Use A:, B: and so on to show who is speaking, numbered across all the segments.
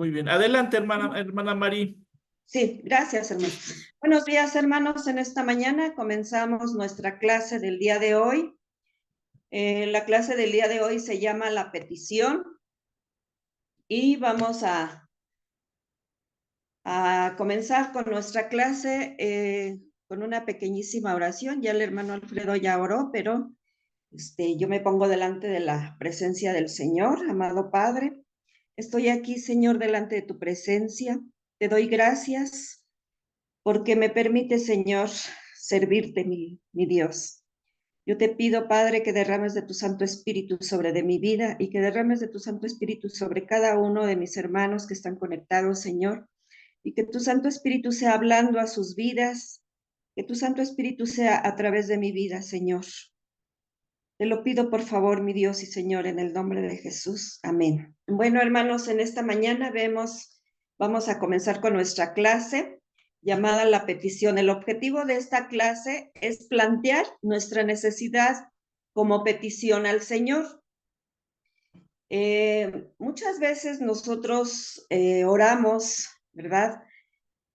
A: Muy bien. Adelante, hermana Mari.
B: Sí, gracias, hermano. Buenos días, hermanos. En esta mañana comenzamos nuestra clase del día de hoy. La clase del día de hoy se llama La Petición y vamos a comenzar con nuestra clase con una pequeñísima oración. Ya el hermano Alfredo ya oró, pero yo me pongo delante de la presencia del Señor. Amado Padre, estoy aquí, Señor, delante de tu presencia. Te doy gracias porque me permite, Señor, servirte, mi Dios. Yo te pido, Padre, que derrames de tu Santo Espíritu sobre de mi vida y que derrames de tu Santo Espíritu sobre cada uno de mis hermanos que están conectados, Señor, y que tu Santo Espíritu sea hablando a sus vidas, que tu Santo Espíritu sea a través de mi vida, Señor. Te lo pido, por favor, mi Dios y Señor, en el nombre de Jesús. Amén. Bueno, hermanos, en esta mañana vamos a comenzar con nuestra clase llamada La Petición. El objetivo de esta clase es plantear nuestra necesidad como petición al Señor. Muchas veces nosotros oramos, ¿verdad?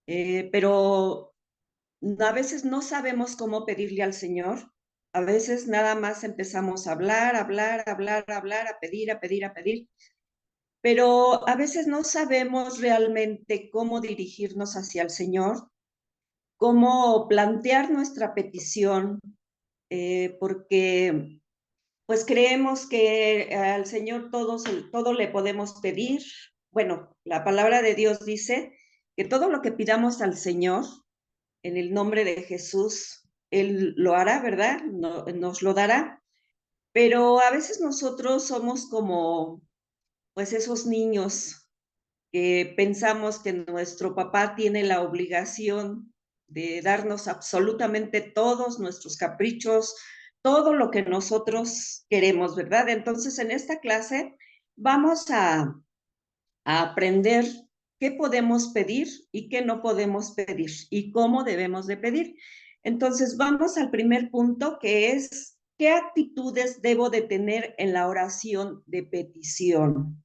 B: Pero a veces no sabemos cómo pedirle al Señor. A veces nada más empezamos a hablar, a pedir, a pedir. Pero a veces no sabemos realmente cómo dirigirnos hacia el Señor, cómo plantear nuestra petición, porque pues creemos que al Señor todo le podemos pedir. Bueno, la palabra de Dios dice que todo lo que pidamos al Señor, en el nombre de Jesús, Él lo hará, ¿verdad? Nos lo dará. Pero a veces nosotros somos como, pues, esos niños que pensamos que nuestro papá tiene la obligación de darnos absolutamente todos nuestros caprichos, todo lo que nosotros queremos, ¿verdad? Entonces, en esta clase vamos a aprender qué podemos pedir y qué no podemos pedir y cómo debemos de pedir. Entonces, vamos al primer punto, que es, ¿qué actitudes debo de tener en la oración de petición?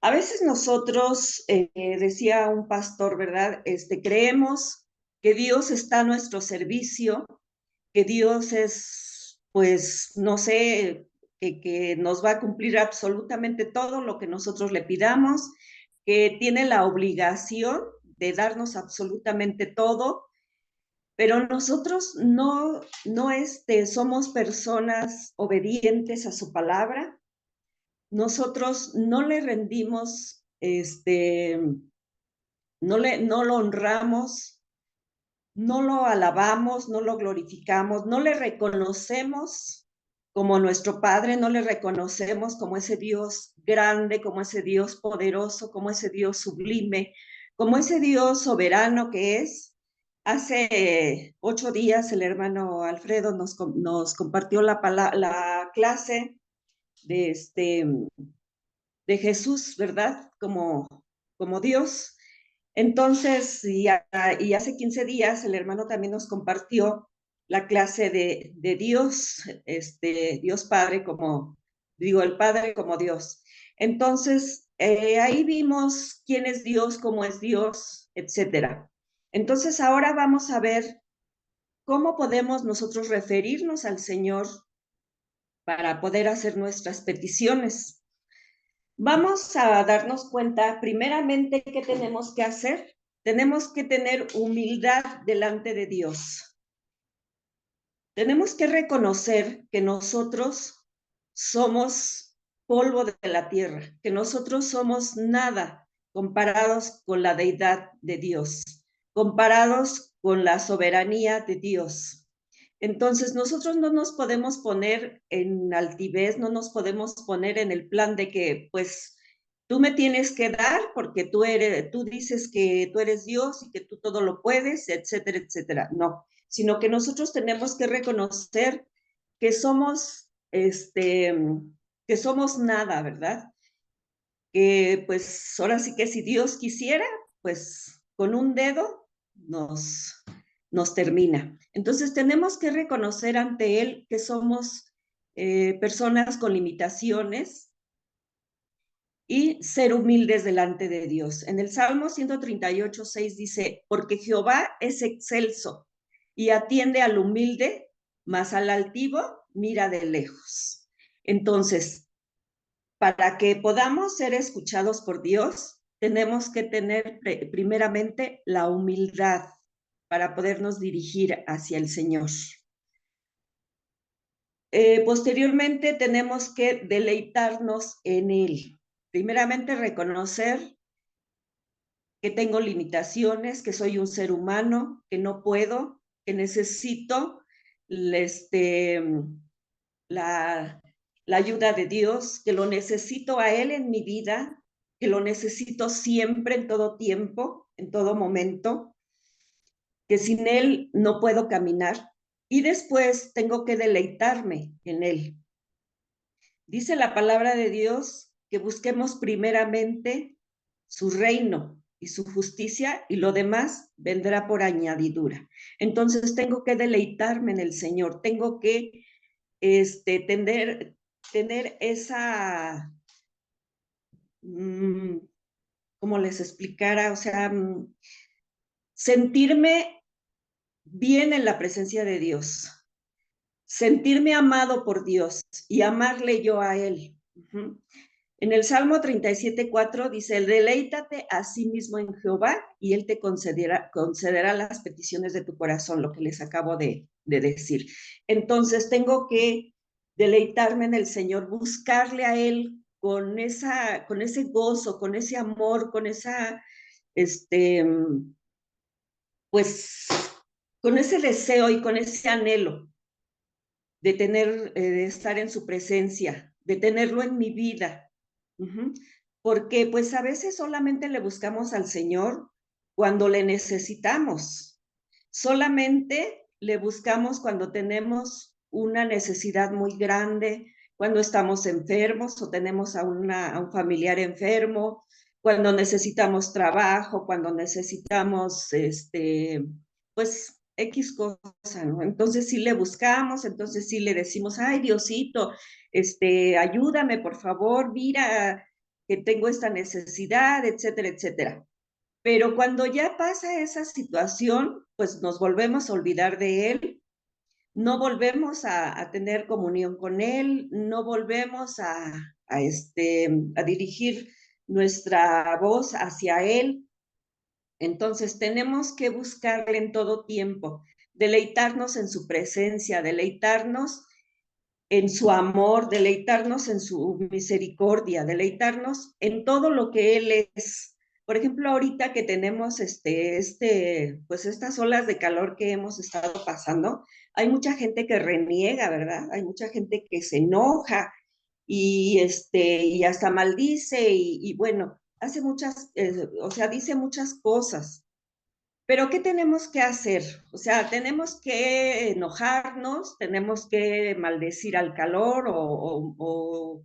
B: A veces nosotros, decía un pastor, ¿verdad? Creemos que Dios está a nuestro servicio, que Dios es, pues, no sé, que nos va a cumplir absolutamente todo lo que nosotros le pidamos, que tiene la obligación de darnos absolutamente todo, pero nosotros no somos personas obedientes a su palabra. Nosotros no le rendimos, no lo honramos, no lo alabamos, no lo glorificamos, no le reconocemos como nuestro Padre, no le reconocemos como ese Dios grande, como ese Dios poderoso, como ese Dios sublime, como ese Dios soberano que es. Hace 8 días el hermano Alfredo nos compartió la clase de, de Jesús, ¿verdad? Como Dios. Entonces, y hace 15 días el hermano también nos compartió la clase de Dios, Dios Padre como, digo, el Padre como Dios. Entonces, ahí vimos quién es Dios, cómo es Dios, etcétera. Entonces, ahora vamos a ver cómo podemos nosotros referirnos al Señor para poder hacer nuestras peticiones. Vamos a darnos cuenta, primeramente, ¿qué tenemos que hacer? Tenemos que tener humildad delante de Dios. Tenemos que reconocer que nosotros somos polvo de la tierra, que nosotros somos nada comparados con la deidad de Dios, comparados con la soberanía de Dios. Entonces, nosotros no nos podemos poner en altivez, no nos podemos poner en el plan de que, pues, tú me tienes que dar porque tú dices que tú eres Dios y que tú todo lo puedes, etcétera, etcétera. No, sino que nosotros tenemos que reconocer que que somos nada, ¿verdad? Que pues ahora sí que si Dios quisiera, pues con un dedo nos termina. Entonces tenemos que reconocer ante Él que somos personas con limitaciones, y ser humildes delante de Dios. En el Salmo 138:6 dice, porque Jehová es excelso y atiende al humilde, mas al altivo mira de lejos. Entonces, para que podamos ser escuchados por Dios, tenemos que tener primeramente la humildad para podernos dirigir hacia el Señor. Posteriormente tenemos que deleitarnos en Él. Primeramente reconocer que tengo limitaciones, que soy un ser humano, que no puedo, que necesito la, la ayuda de Dios, que lo necesito a Él en mi vida, que lo necesito siempre, en todo tiempo, en todo momento, que sin Él no puedo caminar. Y después tengo que deleitarme en Él. Dice la palabra de Dios que busquemos primeramente su reino y su justicia y lo demás vendrá por añadidura. Entonces tengo que deleitarme en el Señor, tengo que tener esa, ¿cómo les explicara? O sea, sentirme bien en la presencia de Dios, sentirme amado por Dios y amarle yo a Él. En el Salmo 37:4 dice, deleítate a sí mismo en Jehová y Él te concederá las peticiones de tu corazón, lo que les acabo de decir. Entonces tengo que deleitarme en el Señor, buscarle a Él con ese gozo, con ese amor, con esa, pues, con ese deseo y con ese anhelo de estar en su presencia, de tenerlo en mi vida. Porque pues a veces solamente le buscamos al Señor cuando le necesitamos. Solamente le buscamos cuando tenemos una necesidad muy grande, cuando estamos enfermos o tenemos a un familiar enfermo, cuando necesitamos trabajo, cuando necesitamos, pues, X cosa, ¿no? Entonces sí le buscamos, entonces sí le decimos, ay, Diosito, ayúdame, por favor, mira que tengo esta necesidad, etcétera, etcétera. Pero cuando ya pasa esa situación, pues nos volvemos a olvidar de Él, no volvemos a tener comunión con Él, no volvemos a dirigir nuestra voz hacia Él. Entonces tenemos que buscarle en todo tiempo, deleitarnos en su presencia, deleitarnos en su amor, deleitarnos en su misericordia, deleitarnos en todo lo que Él es. Por ejemplo, ahorita que tenemos pues estas olas de calor que hemos estado pasando, hay mucha gente que reniega, ¿verdad? Hay mucha gente que se enoja y hasta maldice y bueno, hace muchas, o sea, dice muchas cosas. Pero ¿qué tenemos que hacer? O sea, tenemos que enojarnos, tenemos que maldecir al calor o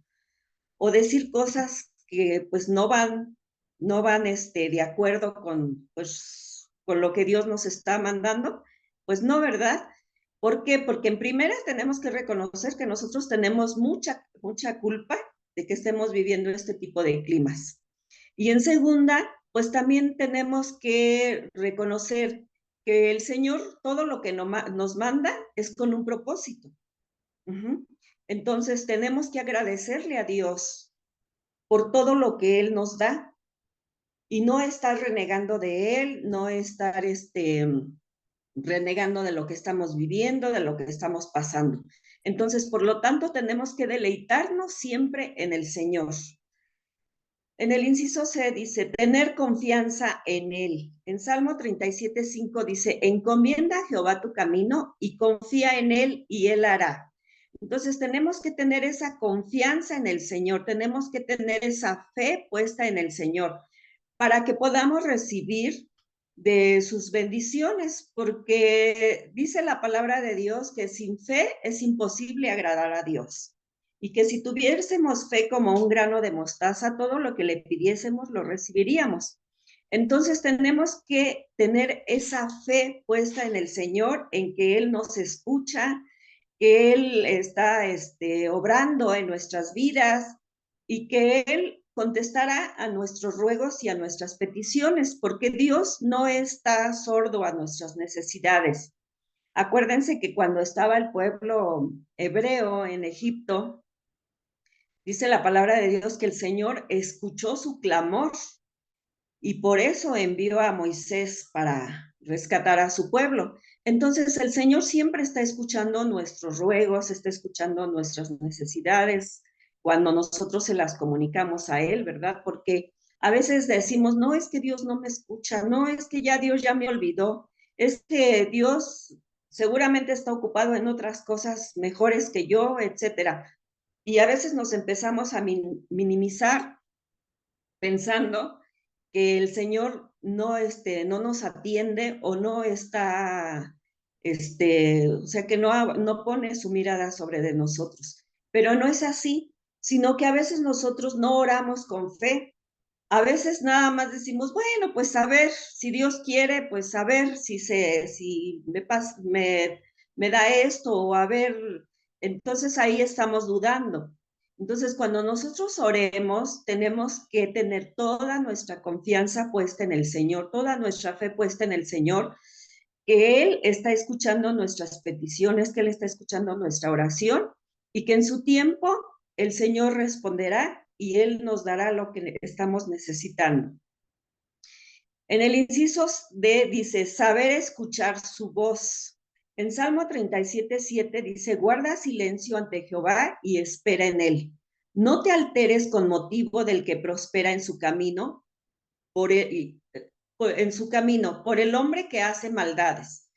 B: decir cosas que pues no van de acuerdo con, pues, con lo que Dios nos está mandando. Pues no, ¿verdad? ¿Por qué? Porque en primera tenemos que reconocer que nosotros tenemos mucha culpa de que estemos viviendo este tipo de climas. Y en segunda, pues también tenemos que reconocer que el Señor todo lo que nos manda es con un propósito. Entonces tenemos que agradecerle a Dios por todo lo que Él nos da y no estar renegando de Él, no estar renegando de lo que estamos viviendo, de lo que estamos pasando. Entonces, por lo tanto, tenemos que deleitarnos siempre en el Señor. En el inciso C dice, tener confianza en Él. En Salmo 37:5 dice, encomienda a Jehová tu camino y confía en Él y Él hará. Entonces tenemos que tener esa confianza en el Señor, tenemos que tener esa fe puesta en el Señor para que podamos recibir de sus bendiciones, porque dice la palabra de Dios que sin fe es imposible agradar a Dios y que si tuviésemos fe como un grano de mostaza, todo lo que le pidiésemos lo recibiríamos. Entonces tenemos que tener esa fe puesta en el Señor, en que Él nos escucha, que Él está obrando en nuestras vidas y que Él contestará a nuestros ruegos y a nuestras peticiones, porque Dios no está sordo a nuestras necesidades. Acuérdense que cuando estaba el pueblo hebreo en Egipto, dice la palabra de Dios que el Señor escuchó su clamor y por eso envió a Moisés para rescatar a su pueblo. Entonces el Señor siempre está escuchando nuestros ruegos, está escuchando nuestras necesidades cuando nosotros se las comunicamos a Él, ¿verdad? Porque a veces decimos, no, es que Dios no me escucha, no, es que ya Dios ya me olvidó, es que Dios seguramente está ocupado en otras cosas mejores que yo, etcétera. Y a veces nos empezamos a minimizar pensando que el Señor no nos atiende o no está, o sea, que no pone su mirada sobre de nosotros. Pero no es así, sino que a veces nosotros no oramos con fe. A veces nada más decimos, bueno, pues a ver, si Dios quiere, pues a ver si me da esto o a ver, entonces ahí estamos dudando. Entonces, cuando nosotros oremos, tenemos que tener toda nuestra confianza puesta en el Señor, toda nuestra fe puesta en el Señor, que Él está escuchando nuestras peticiones, que Él está escuchando nuestra oración y que en su tiempo el Señor responderá y Él nos dará lo que estamos necesitando. En el inciso D dice, saber escuchar su voz. En Salmo 37:7 dice, guarda silencio ante Jehová y espera en él. No te alteres con motivo del que prospera en su camino, por el hombre que hace maldades.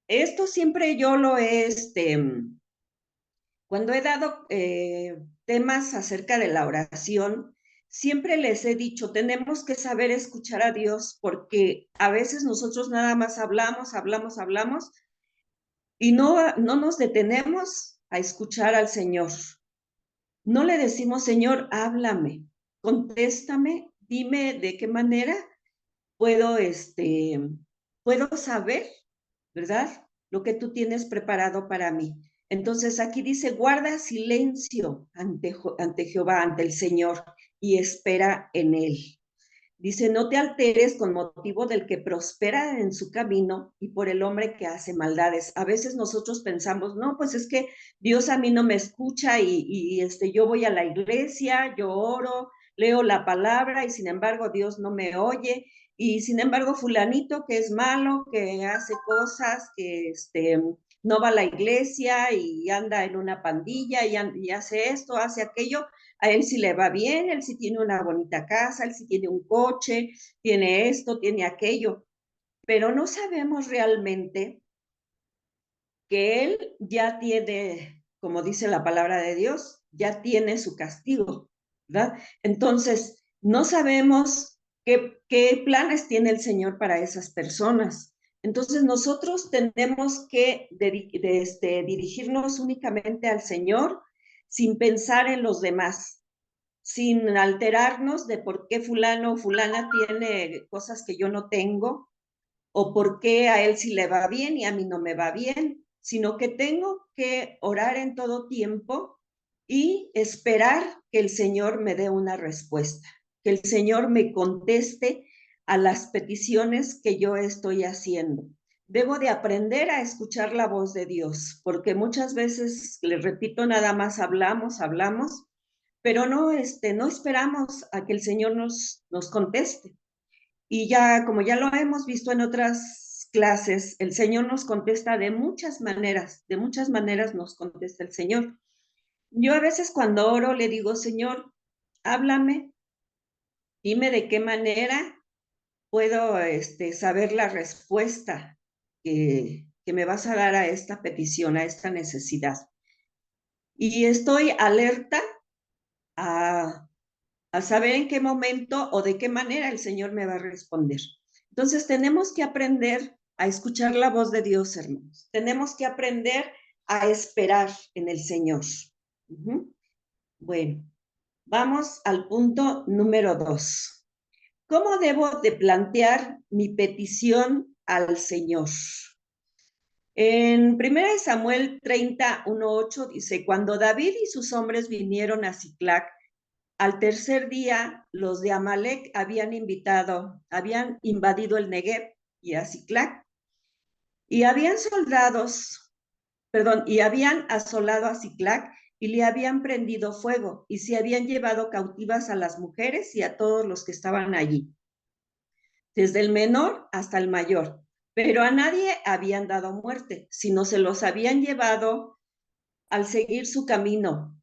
B: Esto siempre yo lo he, cuando he dado temas acerca de la oración, siempre les he dicho, tenemos que saber escuchar a Dios porque a veces nosotros nada más hablamos y no nos detenemos a escuchar al Señor. No le decimos, Señor, háblame, contéstame, dime de qué manera puedo, puedo saber, ¿verdad? Lo que tú tienes preparado para mí. Entonces aquí dice, guarda silencio ante Jehová, ante el Señor, y espera en él. Dice, no te alteres con motivo del que prospera en su camino y por el hombre que hace maldades. A veces nosotros pensamos, no, pues es que Dios a mí no me escucha y yo voy a la iglesia, yo oro, leo la palabra y sin embargo Dios no me oye. Y sin embargo fulanito que es malo, que hace cosas, que no va a la iglesia y anda en una pandilla y hace esto, hace aquello, a él sí le va bien, él sí tiene una bonita casa, él sí tiene un coche, tiene esto, tiene aquello, pero no sabemos realmente que él ya tiene, como dice la palabra de Dios, ya tiene su castigo, ¿verdad? Entonces, no sabemos qué planes tiene el Señor para esas personas. Entonces, nosotros tenemos que dirigirnos únicamente al Señor sin pensar en los demás, sin alterarnos de por qué fulano o fulana tiene cosas que yo no tengo, o por qué a él sí le va bien y a mí no me va bien, sino que tengo que orar en todo tiempo y esperar que el Señor me dé una respuesta, que el Señor me conteste a las peticiones que yo estoy haciendo. Debo de aprender a escuchar la voz de Dios, porque muchas veces, les repito, nada más hablamos, pero no esperamos a que el Señor nos conteste. Y ya, como ya lo hemos visto en otras clases, el Señor nos contesta de muchas maneras nos contesta el Señor. Yo a veces cuando oro le digo, Señor, háblame, dime de qué manera puedo saber la respuesta que me vas a dar a esta petición, a esta necesidad. Y estoy alerta a saber en qué momento o de qué manera el Señor me va a responder. Entonces tenemos que aprender a escuchar la voz de Dios, hermanos. Tenemos que aprender a esperar en el Señor. Bueno, vamos al punto número 2. ¿Cómo debo de plantear mi petición al Señor? En 1 Samuel 30:1-8 dice, cuando David y sus hombres vinieron a Siclac, Al tercer día, los de Amalec habían invadido el Negev y a Siclac, y habían asolado a Siclac y le habían prendido fuego, y se habían llevado cautivas a las mujeres y a todos los que estaban allí, desde el menor hasta el mayor. Pero a nadie habían dado muerte, sino se los habían llevado al seguir su camino.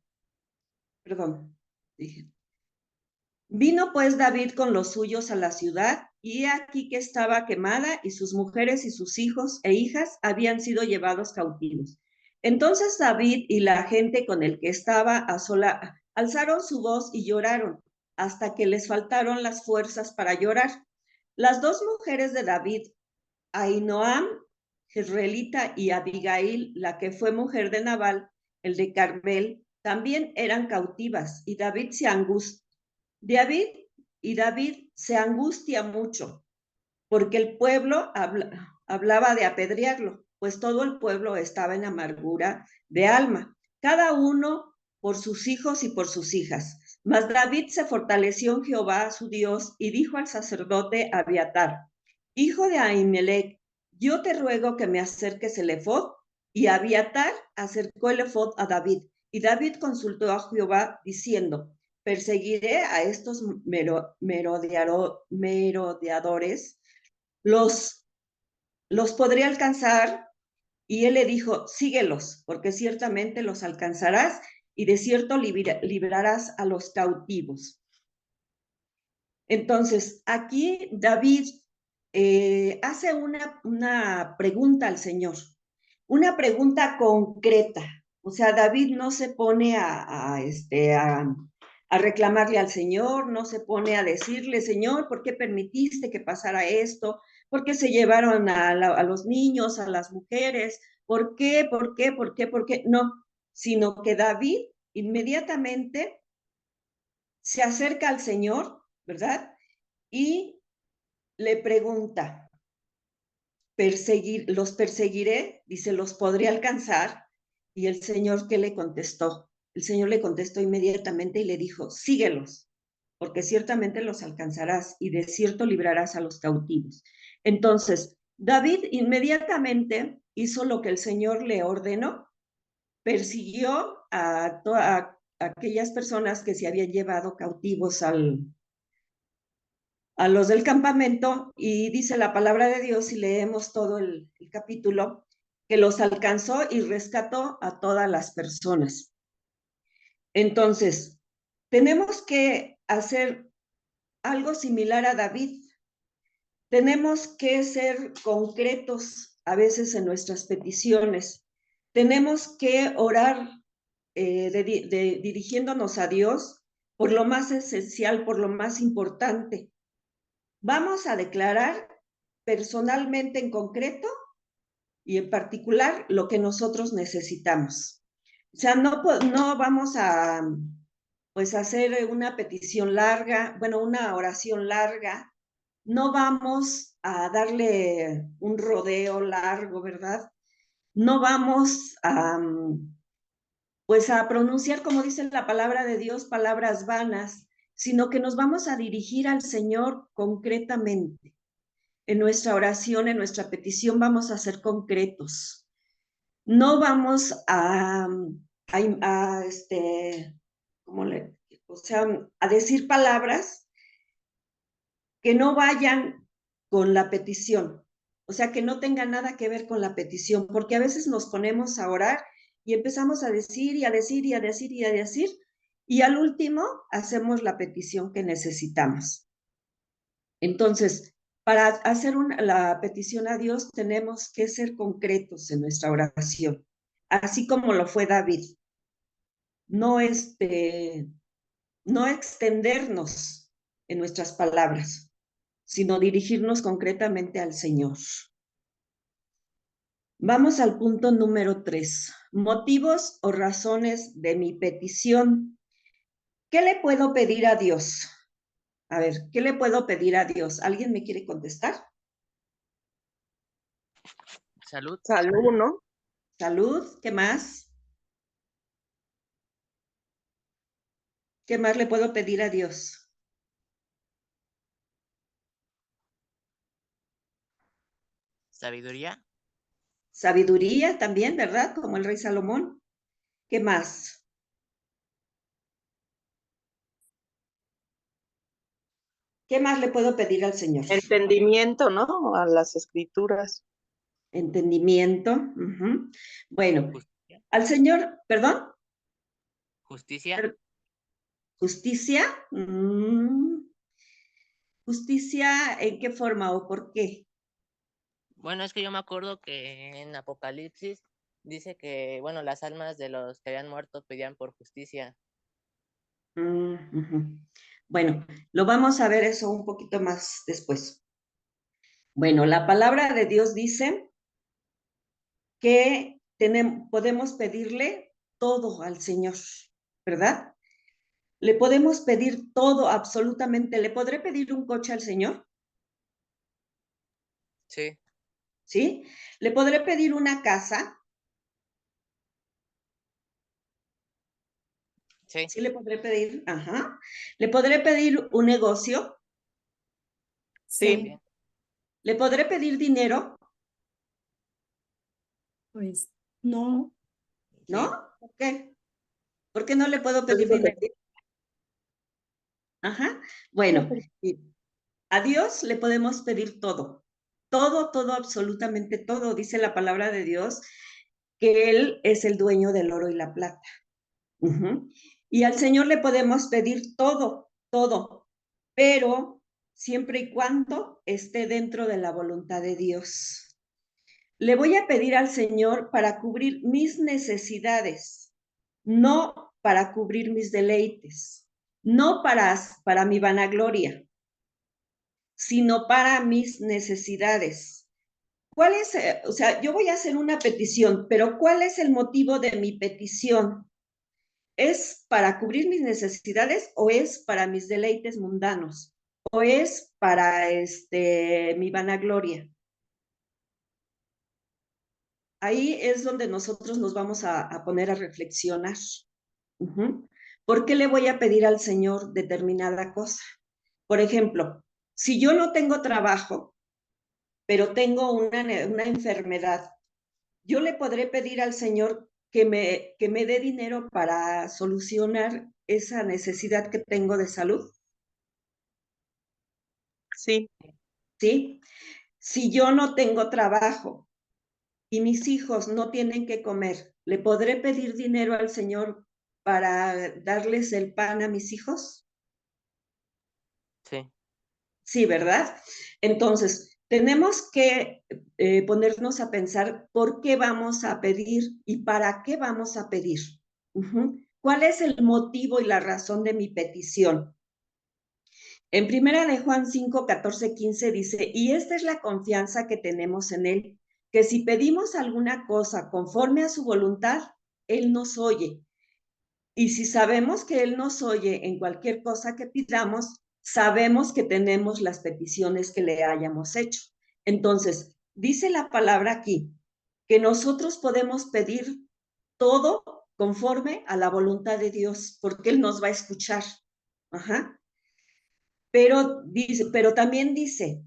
B: Vino pues David con los suyos a la ciudad, y aquí que estaba quemada, y sus mujeres y sus hijos e hijas habían sido llevados cautivos. Entonces David y la gente con el que estaba a sola alzaron su voz y lloraron, hasta que les faltaron las fuerzas para llorar. Las dos mujeres de David, Ahinoam, jezreelita, y Abigail, la que fue mujer de Nabal, el de Carmel, también eran cautivas, y David se angustia mucho, porque el pueblo hablaba de apedrearlo, pues todo el pueblo estaba en amargura de alma, cada uno por sus hijos y por sus hijas. Mas David se fortaleció en Jehová su Dios y dijo al sacerdote Abiatar, hijo de Ahimelech, yo te ruego que me acerques el efod. Y Abiatar acercó el efod a David, y David consultó a Jehová diciendo, perseguiré a estos merodeadores, los podré alcanzar. Y él le dijo, síguelos, porque ciertamente los alcanzarás y de cierto librarás a los cautivos. Entonces, aquí David hace una pregunta al Señor, una pregunta concreta. O sea, David no se pone a reclamarle al Señor, no se pone a decirle, Señor, ¿por qué permitiste que pasara esto? ¿Por qué se llevaron a los niños, a las mujeres? ¿Por qué? ¿Por qué? ¿Por qué? ¿Por qué? No, sino que David inmediatamente se acerca al Señor, ¿verdad? Y le pregunta, los perseguiré, dice, los podré alcanzar. Y el Señor, ¿qué le contestó? El Señor le contestó inmediatamente y le dijo, síguelos, porque ciertamente los alcanzarás y de cierto librarás a los cautivos. Entonces, David inmediatamente hizo lo que el Señor le ordenó, persiguió a aquellas personas que se habían llevado cautivos a los del campamento, y dice la palabra de Dios, y leemos todo el capítulo, que los alcanzó y rescató a todas las personas. Entonces, tenemos que hacer algo similar a David. Tenemos que ser concretos a veces en nuestras peticiones. Tenemos que orar dirigiéndonos a Dios por lo más esencial, por lo más importante. Vamos a declarar personalmente en concreto y en particular lo que nosotros necesitamos. O sea, no vamos a pues hacer una petición larga, bueno, una oración larga, no vamos a darle un rodeo largo, ¿verdad? No vamos a pues a pronunciar, como dice la palabra de Dios, palabras vanas, sino que nos vamos a dirigir al Señor concretamente. En nuestra oración, en nuestra petición, vamos a ser concretos. No vamos a decir palabras que no vayan con la petición, o sea, que no tengan nada que ver con la petición, porque a veces nos ponemos a orar y empezamos a decir y a decir y a decir y a decir, y al último hacemos la petición que necesitamos. Entonces, para hacer la petición a Dios tenemos que ser concretos en nuestra oración, así como lo fue David. No, no extendernos en nuestras palabras, sino dirigirnos concretamente al Señor. Vamos al punto número 3. Motivos o razones de mi petición. ¿Qué le puedo pedir a Dios? A ver, ¿qué le puedo pedir a Dios? ¿Alguien me quiere contestar?
C: Salud.
D: Salud, ¿no?
B: Salud, ¿qué más? ¿Qué más le puedo pedir a Dios?
C: Sabiduría.
B: Sabiduría también, ¿verdad? Como el rey Salomón. ¿Qué más? ¿Qué más le puedo pedir al Señor?
D: Entendimiento, ¿no? A las escrituras.
B: Entendimiento. Bueno,
C: Justicia.
B: al Señor, perdón,
C: Justicia.
B: justicia. ¿Justicia en qué forma o por qué?
C: Bueno, es que yo me acuerdo que en Apocalipsis dice que, bueno, las almas de los que habían muerto pedían por justicia.
B: Bueno, lo vamos a ver eso un poquito más después. Bueno, la palabra de Dios dice que podemos pedirle todo al Señor, ¿verdad? Le podemos pedir todo, absolutamente. ¿Le podré pedir un coche al Señor?
C: Sí.
B: ¿Sí? ¿Le podré pedir una casa?
C: Sí.
B: Sí, le podré pedir, ajá. ¿Le podré pedir un negocio?
D: Sí.
C: También.
B: ¿Le podré pedir dinero?
E: Pues no.
B: ¿No?
C: Sí.
B: ¿Por qué? ¿Por qué no le puedo
D: Yo
B: pedir
D: digo que
B: dinero?
D: sí.
B: Ajá. Bueno, a Dios le podemos pedir todo. Todo, todo, absolutamente todo. Dice la palabra de Dios que Él es el dueño del oro y la plata. Y al Señor le podemos pedir todo, todo, pero siempre y cuando esté dentro de la voluntad de Dios. Le voy a pedir al Señor para cubrir mis necesidades, no para cubrir mis deleites, no para mi vanagloria, sino para mis necesidades. ¿Cuál es? O sea, yo voy a hacer una petición, pero ¿cuál es el motivo de mi petición? ¿Es para cubrir mis necesidades o es para mis deleites mundanos? ¿O es para mi vanagloria? Ahí es donde nosotros nos vamos a poner a reflexionar. ¿Por qué le voy a pedir al Señor determinada cosa? Por ejemplo, si yo no tengo trabajo, pero tengo una enfermedad, yo le podré pedir al Señor que me dé dinero para solucionar esa necesidad que tengo de salud.
D: Sí.
B: ¿Sí? Si yo no tengo trabajo y mis hijos no tienen que comer, ¿le podré pedir dinero al Señor para darles el pan a mis hijos?
C: Sí.
B: Sí, ¿verdad? Entonces, tenemos que ponernos a pensar por qué vamos a pedir y para qué vamos a pedir. ¿Cuál es el motivo y la razón de mi petición? En primera de Juan 5, 14, 15 dice, y esta es la confianza que tenemos en Él, que si pedimos alguna cosa conforme a su voluntad, Él nos oye. Y si sabemos que Él nos oye en cualquier cosa que pidamos, sabemos que tenemos las peticiones que le hayamos hecho. Entonces, dice la palabra aquí, que nosotros podemos pedir todo conforme a la voluntad de Dios, porque Él nos va a escuchar. Ajá. Pero también dice,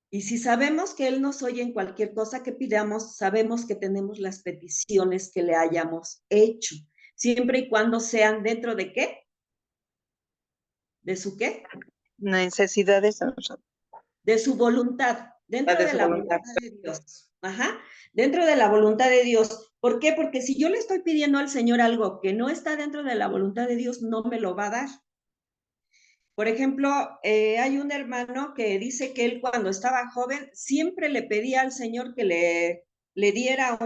B: y si sabemos que Él nos oye en cualquier cosa que pidamos, sabemos que tenemos las peticiones que le hayamos hecho, siempre y cuando sean dentro de ¿qué? ¿De su qué?
D: Necesidades
B: De su voluntad, dentro
D: de
B: de
D: su
B: la
D: voluntad.
B: voluntad de Dios. Ajá, dentro de la voluntad de Dios. ¿Por qué? Porque si yo le estoy pidiendo al Señor algo que no está dentro de la voluntad de Dios, no me lo va a dar. Por ejemplo, hay un hermano que dice que él cuando estaba joven siempre le pedía al Señor que le diera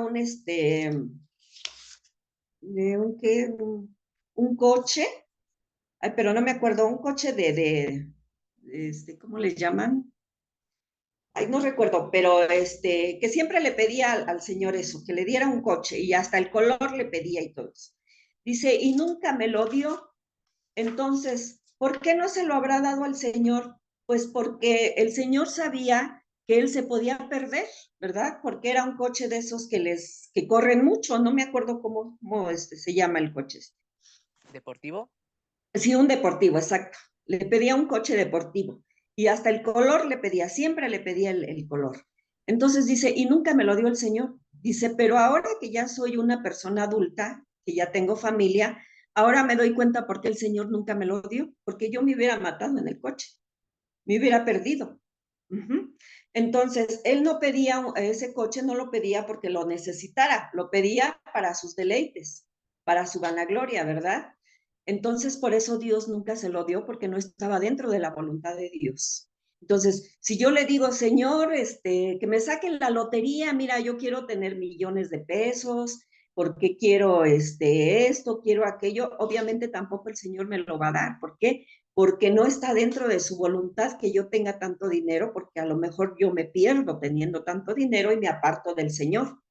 B: un coche, ay, pero no me acuerdo, un coche ¿cómo le llaman? Ay, no recuerdo, pero que siempre le pedía al Señor eso, que le diera un coche y hasta el color le pedía y todo eso. Dice, y nunca me lo dio. Entonces, ¿por qué no se lo habrá dado al Señor? Pues porque el Señor sabía que él se podía perder, ¿verdad? Porque era un coche de esos que corren mucho, no me acuerdo cómo se llama el coche.
C: ¿Deportivo?
B: Sí, un deportivo, exacto. Le pedía un coche deportivo y hasta el color le pedía, siempre le pedía el color. Entonces dice, y nunca me lo dio el Señor. Dice, pero ahora que ya soy una persona adulta, que ya tengo familia, ahora me doy cuenta por qué el Señor nunca me lo dio, porque yo me hubiera matado en el coche, me hubiera perdido. Entonces, él no pedía ese coche, no lo pedía porque lo necesitara, lo pedía para sus deleites, para su vanagloria, ¿verdad? Entonces, por eso Dios nunca se lo dio, porque no estaba dentro de la voluntad de Dios. Entonces, si yo le digo, Señor, que me saquen la lotería, mira, yo quiero tener millones de pesos, porque quiero esto, quiero aquello, obviamente tampoco el Señor me lo va a dar. ¿Por qué? Porque no está dentro de su voluntad que yo tenga tanto dinero, porque a lo mejor yo me pierdo teniendo tanto dinero y me aparto del Señor.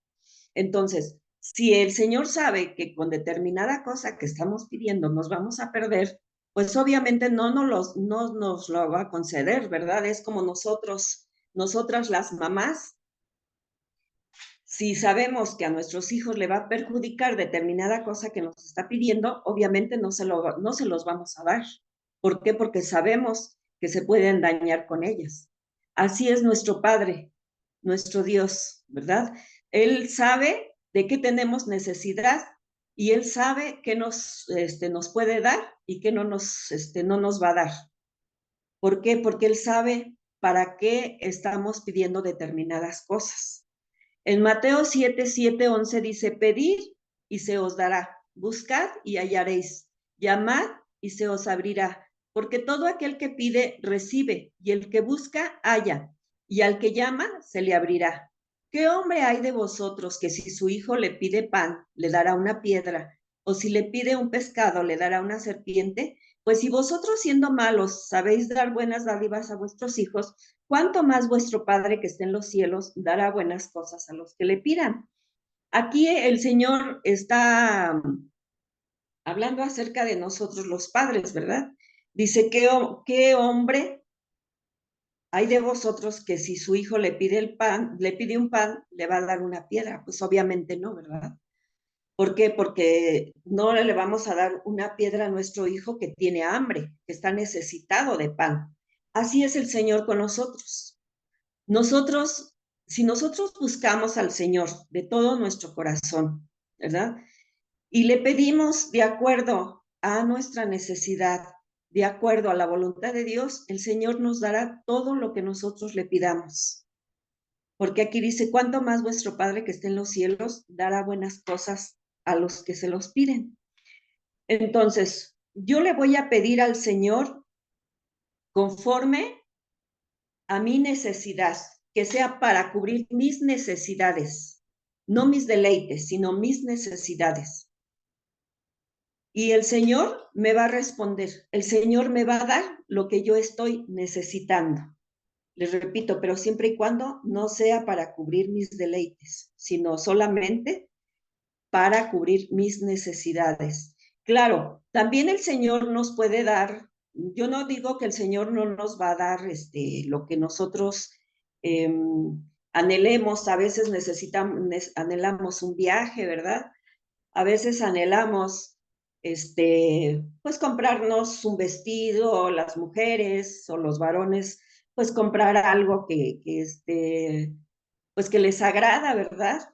B: Entonces, si el Señor sabe que con determinada cosa que estamos pidiendo nos vamos a perder, pues obviamente no nos lo va a conceder, ¿verdad? Es como nosotras las mamás, si sabemos que a nuestros hijos le va a perjudicar determinada cosa que nos está pidiendo, obviamente no se los vamos a dar. ¿Por qué? Porque sabemos que se pueden dañar con ellas. Así es nuestro Padre, nuestro Dios, ¿verdad? Él sabe de qué tenemos necesidad y Él sabe qué nos puede dar y qué no nos va a dar. ¿Por qué? Porque Él sabe para qué estamos pidiendo determinadas cosas. En Mateo 7:11 dice, pedid y se os dará, buscad y hallaréis, llamad y se os abrirá, porque todo aquel que pide recibe, y el que busca halla, y al que llama se le abrirá. ¿Qué hombre hay de vosotros que si su hijo le pide pan, le dará una piedra, o si le pide un pescado, le dará una serpiente? Pues si vosotros siendo malos sabéis dar buenas dádivas a vuestros hijos, ¿cuánto más vuestro Padre que está en los cielos dará buenas cosas a los que le pidan? Aquí el Señor está hablando acerca de nosotros los padres, ¿verdad? Dice, ¿qué hombre hay de vosotros que si su hijo le pide un pan, le va a dar una piedra? Pues obviamente no, ¿verdad? ¿Por qué? Porque no le vamos a dar una piedra a nuestro hijo que tiene hambre, que está necesitado de pan. Así es el Señor con nosotros. Si nosotros buscamos al Señor de todo nuestro corazón, ¿verdad? Y le pedimos de acuerdo a nuestra necesidad, de acuerdo a la voluntad de Dios, el Señor nos dará todo lo que nosotros le pidamos. Porque aquí dice, cuánto más vuestro Padre que está en los cielos dará buenas cosas a los que se los piden. Entonces, yo le voy a pedir al Señor conforme a mi necesidad, que sea para cubrir mis necesidades, no mis deleites, sino mis necesidades. Y el Señor me va a responder, el Señor me va a dar lo que yo estoy necesitando. Les repito, pero siempre y cuando no sea para cubrir mis deleites, sino solamente para cubrir mis necesidades. Claro, también el Señor nos puede dar, yo no digo que el Señor no nos va a dar lo que nosotros anhelemos, a veces anhelamos un viaje, ¿verdad? A veces anhelamos, pues comprarnos un vestido, las mujeres o los varones, pues comprar algo pues que les agrada, ¿verdad?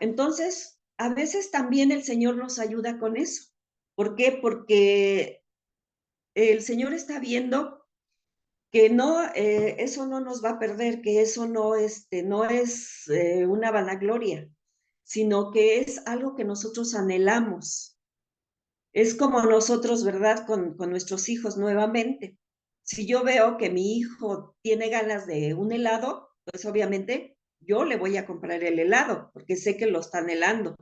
B: Entonces, a veces también el Señor nos ayuda con eso. ¿Por qué? Porque el Señor está viendo que no, eso no nos va a perder, que eso no es una vanagloria, sino que es algo que nosotros anhelamos. Es como nosotros, ¿verdad? Con nuestros hijos nuevamente. Si yo veo que mi hijo tiene ganas de un helado, pues obviamente yo le voy a comprar el helado, porque sé que lo está anhelando.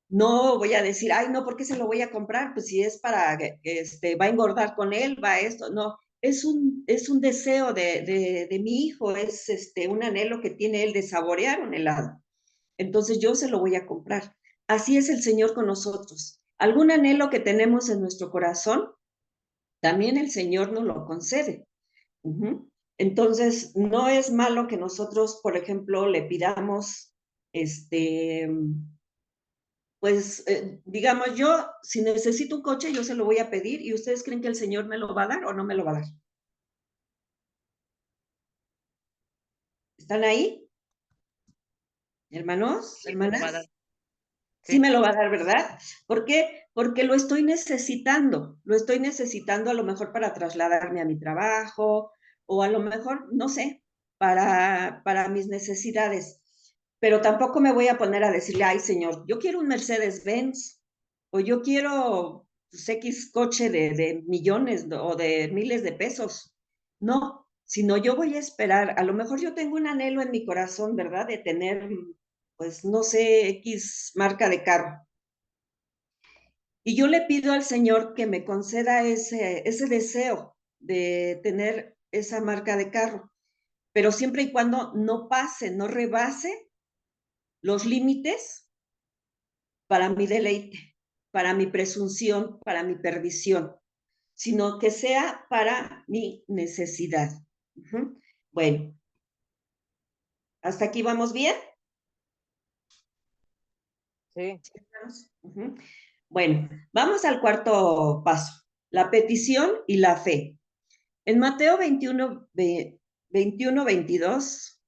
B: No voy a decir, ay, no, ¿por qué se lo voy a comprar? Pues si es para, va a engordar con él, va esto. No, es un deseo de mi hijo, es un anhelo que tiene él de saborear un helado. Entonces yo se lo voy a comprar. Así es el Señor con nosotros. Algún anhelo que tenemos en nuestro corazón, también el Señor nos lo concede. Entonces, no es malo que nosotros, por ejemplo, le pidamos, pues, digamos, yo, si necesito un coche, yo se lo voy a pedir, y ¿ustedes creen que el Señor me lo va a dar o no me lo va a dar? ¿Están ahí, hermanos,
C: Sí, me lo va a dar.
B: hermanas? Sí
C: Sí.
B: me lo va a dar, ¿verdad? ¿Por qué? Porque lo estoy necesitando a lo mejor para trasladarme a mi trabajo, o a lo mejor, no sé, para mis necesidades. Pero tampoco me voy a poner a decirle, ay, Señor, yo quiero un Mercedes-Benz, o yo quiero pues, X coche de millones o de miles de pesos. No, sino yo voy a esperar. A lo mejor yo tengo un anhelo en mi corazón, ¿verdad? De tener, pues, no sé, X marca de carro. Y yo le pido al Señor que me conceda ese deseo de tener esa marca de carro, pero siempre y cuando no pase, no rebase los límites para mi deleite, para mi presunción, para mi perdición, sino que sea para mi necesidad. Bueno, ¿hasta aquí vamos bien?
C: Sí.
B: Bueno, vamos al cuarto paso, la petición y la fe. En Mateo 21:22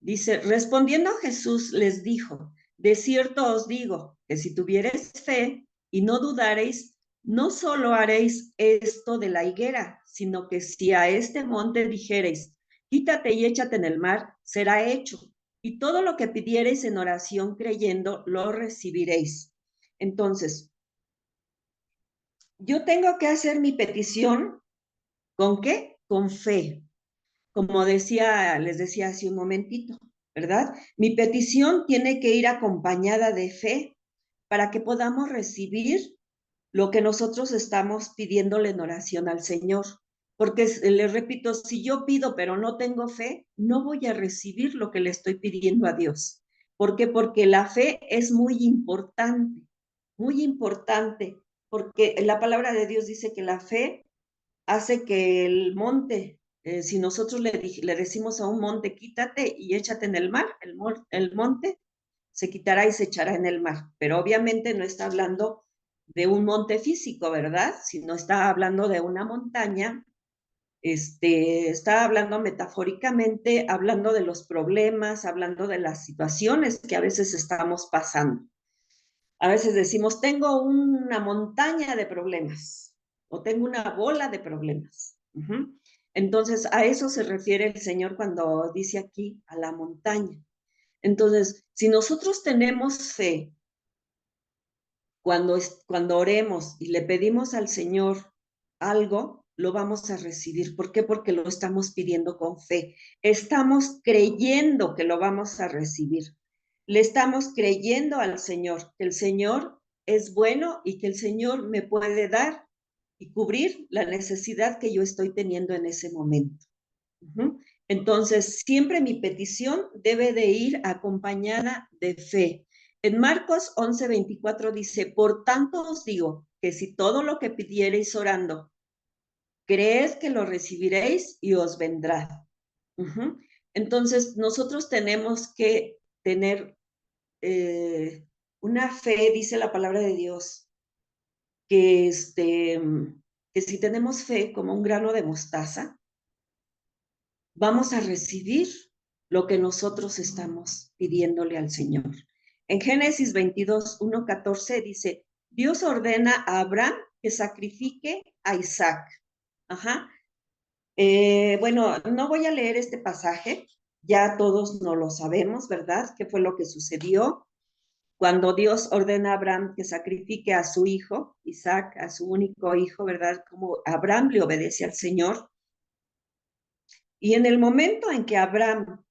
B: dice, respondiendo Jesús les dijo, de cierto os digo, que si tuviereis fe y no dudareis, no solo haréis esto de la higuera, sino que si a este monte dijereis, quítate y échate en el mar, será hecho. Y todo lo que pidiereis en oración creyendo, lo recibiréis. Entonces, yo tengo que hacer mi petición, ¿con qué? Con fe. Como les decía hace un momentito, ¿verdad? Mi petición tiene que ir acompañada de fe para que podamos recibir lo que nosotros estamos pidiéndole en oración al Señor. Porque les repito, si yo pido pero no tengo fe, no voy a recibir lo que le estoy pidiendo a Dios. ¿Por qué? Porque la fe es muy importante, porque la palabra de Dios dice que la fe hace que el monte, si nosotros le decimos a un monte, quítate y échate en el mar, el monte se quitará y se echará en el mar. Pero obviamente no está hablando de un monte físico, ¿verdad? Sino está hablando de una montaña, está hablando metafóricamente, hablando de los problemas, hablando de las situaciones que a veces estamos pasando. A veces decimos, tengo una montaña de problemas o tengo una bola de problemas. Entonces, a eso se refiere el Señor cuando dice aquí, a la montaña. Entonces, si nosotros tenemos fe, cuando oremos y le pedimos al Señor algo, lo vamos a recibir. ¿Por qué? Porque lo estamos pidiendo con fe. Estamos creyendo que lo vamos a recibir. Le estamos creyendo al Señor, que el Señor es bueno y que el Señor me puede dar y cubrir la necesidad que yo estoy teniendo en ese momento. Entonces, siempre mi petición debe de ir acompañada de fe. En Marcos 11:24 dice, por tanto os digo que si todo lo que pidiereis orando, creed que lo recibiréis y os vendrá. Entonces, nosotros tenemos que tener una fe, dice la palabra de Dios, que si tenemos fe como un grano de mostaza, vamos a recibir lo que nosotros estamos pidiéndole al Señor. En Génesis 22:1-14 dice, Dios ordena a Abraham que sacrifique a Isaac. Bueno, no voy a leer este pasaje, ya todos no lo sabemos, ¿verdad? ¿Qué fue lo que sucedió? Cuando Dios ordena a Abraham que sacrifique a su hijo, Isaac, a su único hijo, ¿verdad? Como Abraham le obedece al Señor. Y en el momento en que Abraham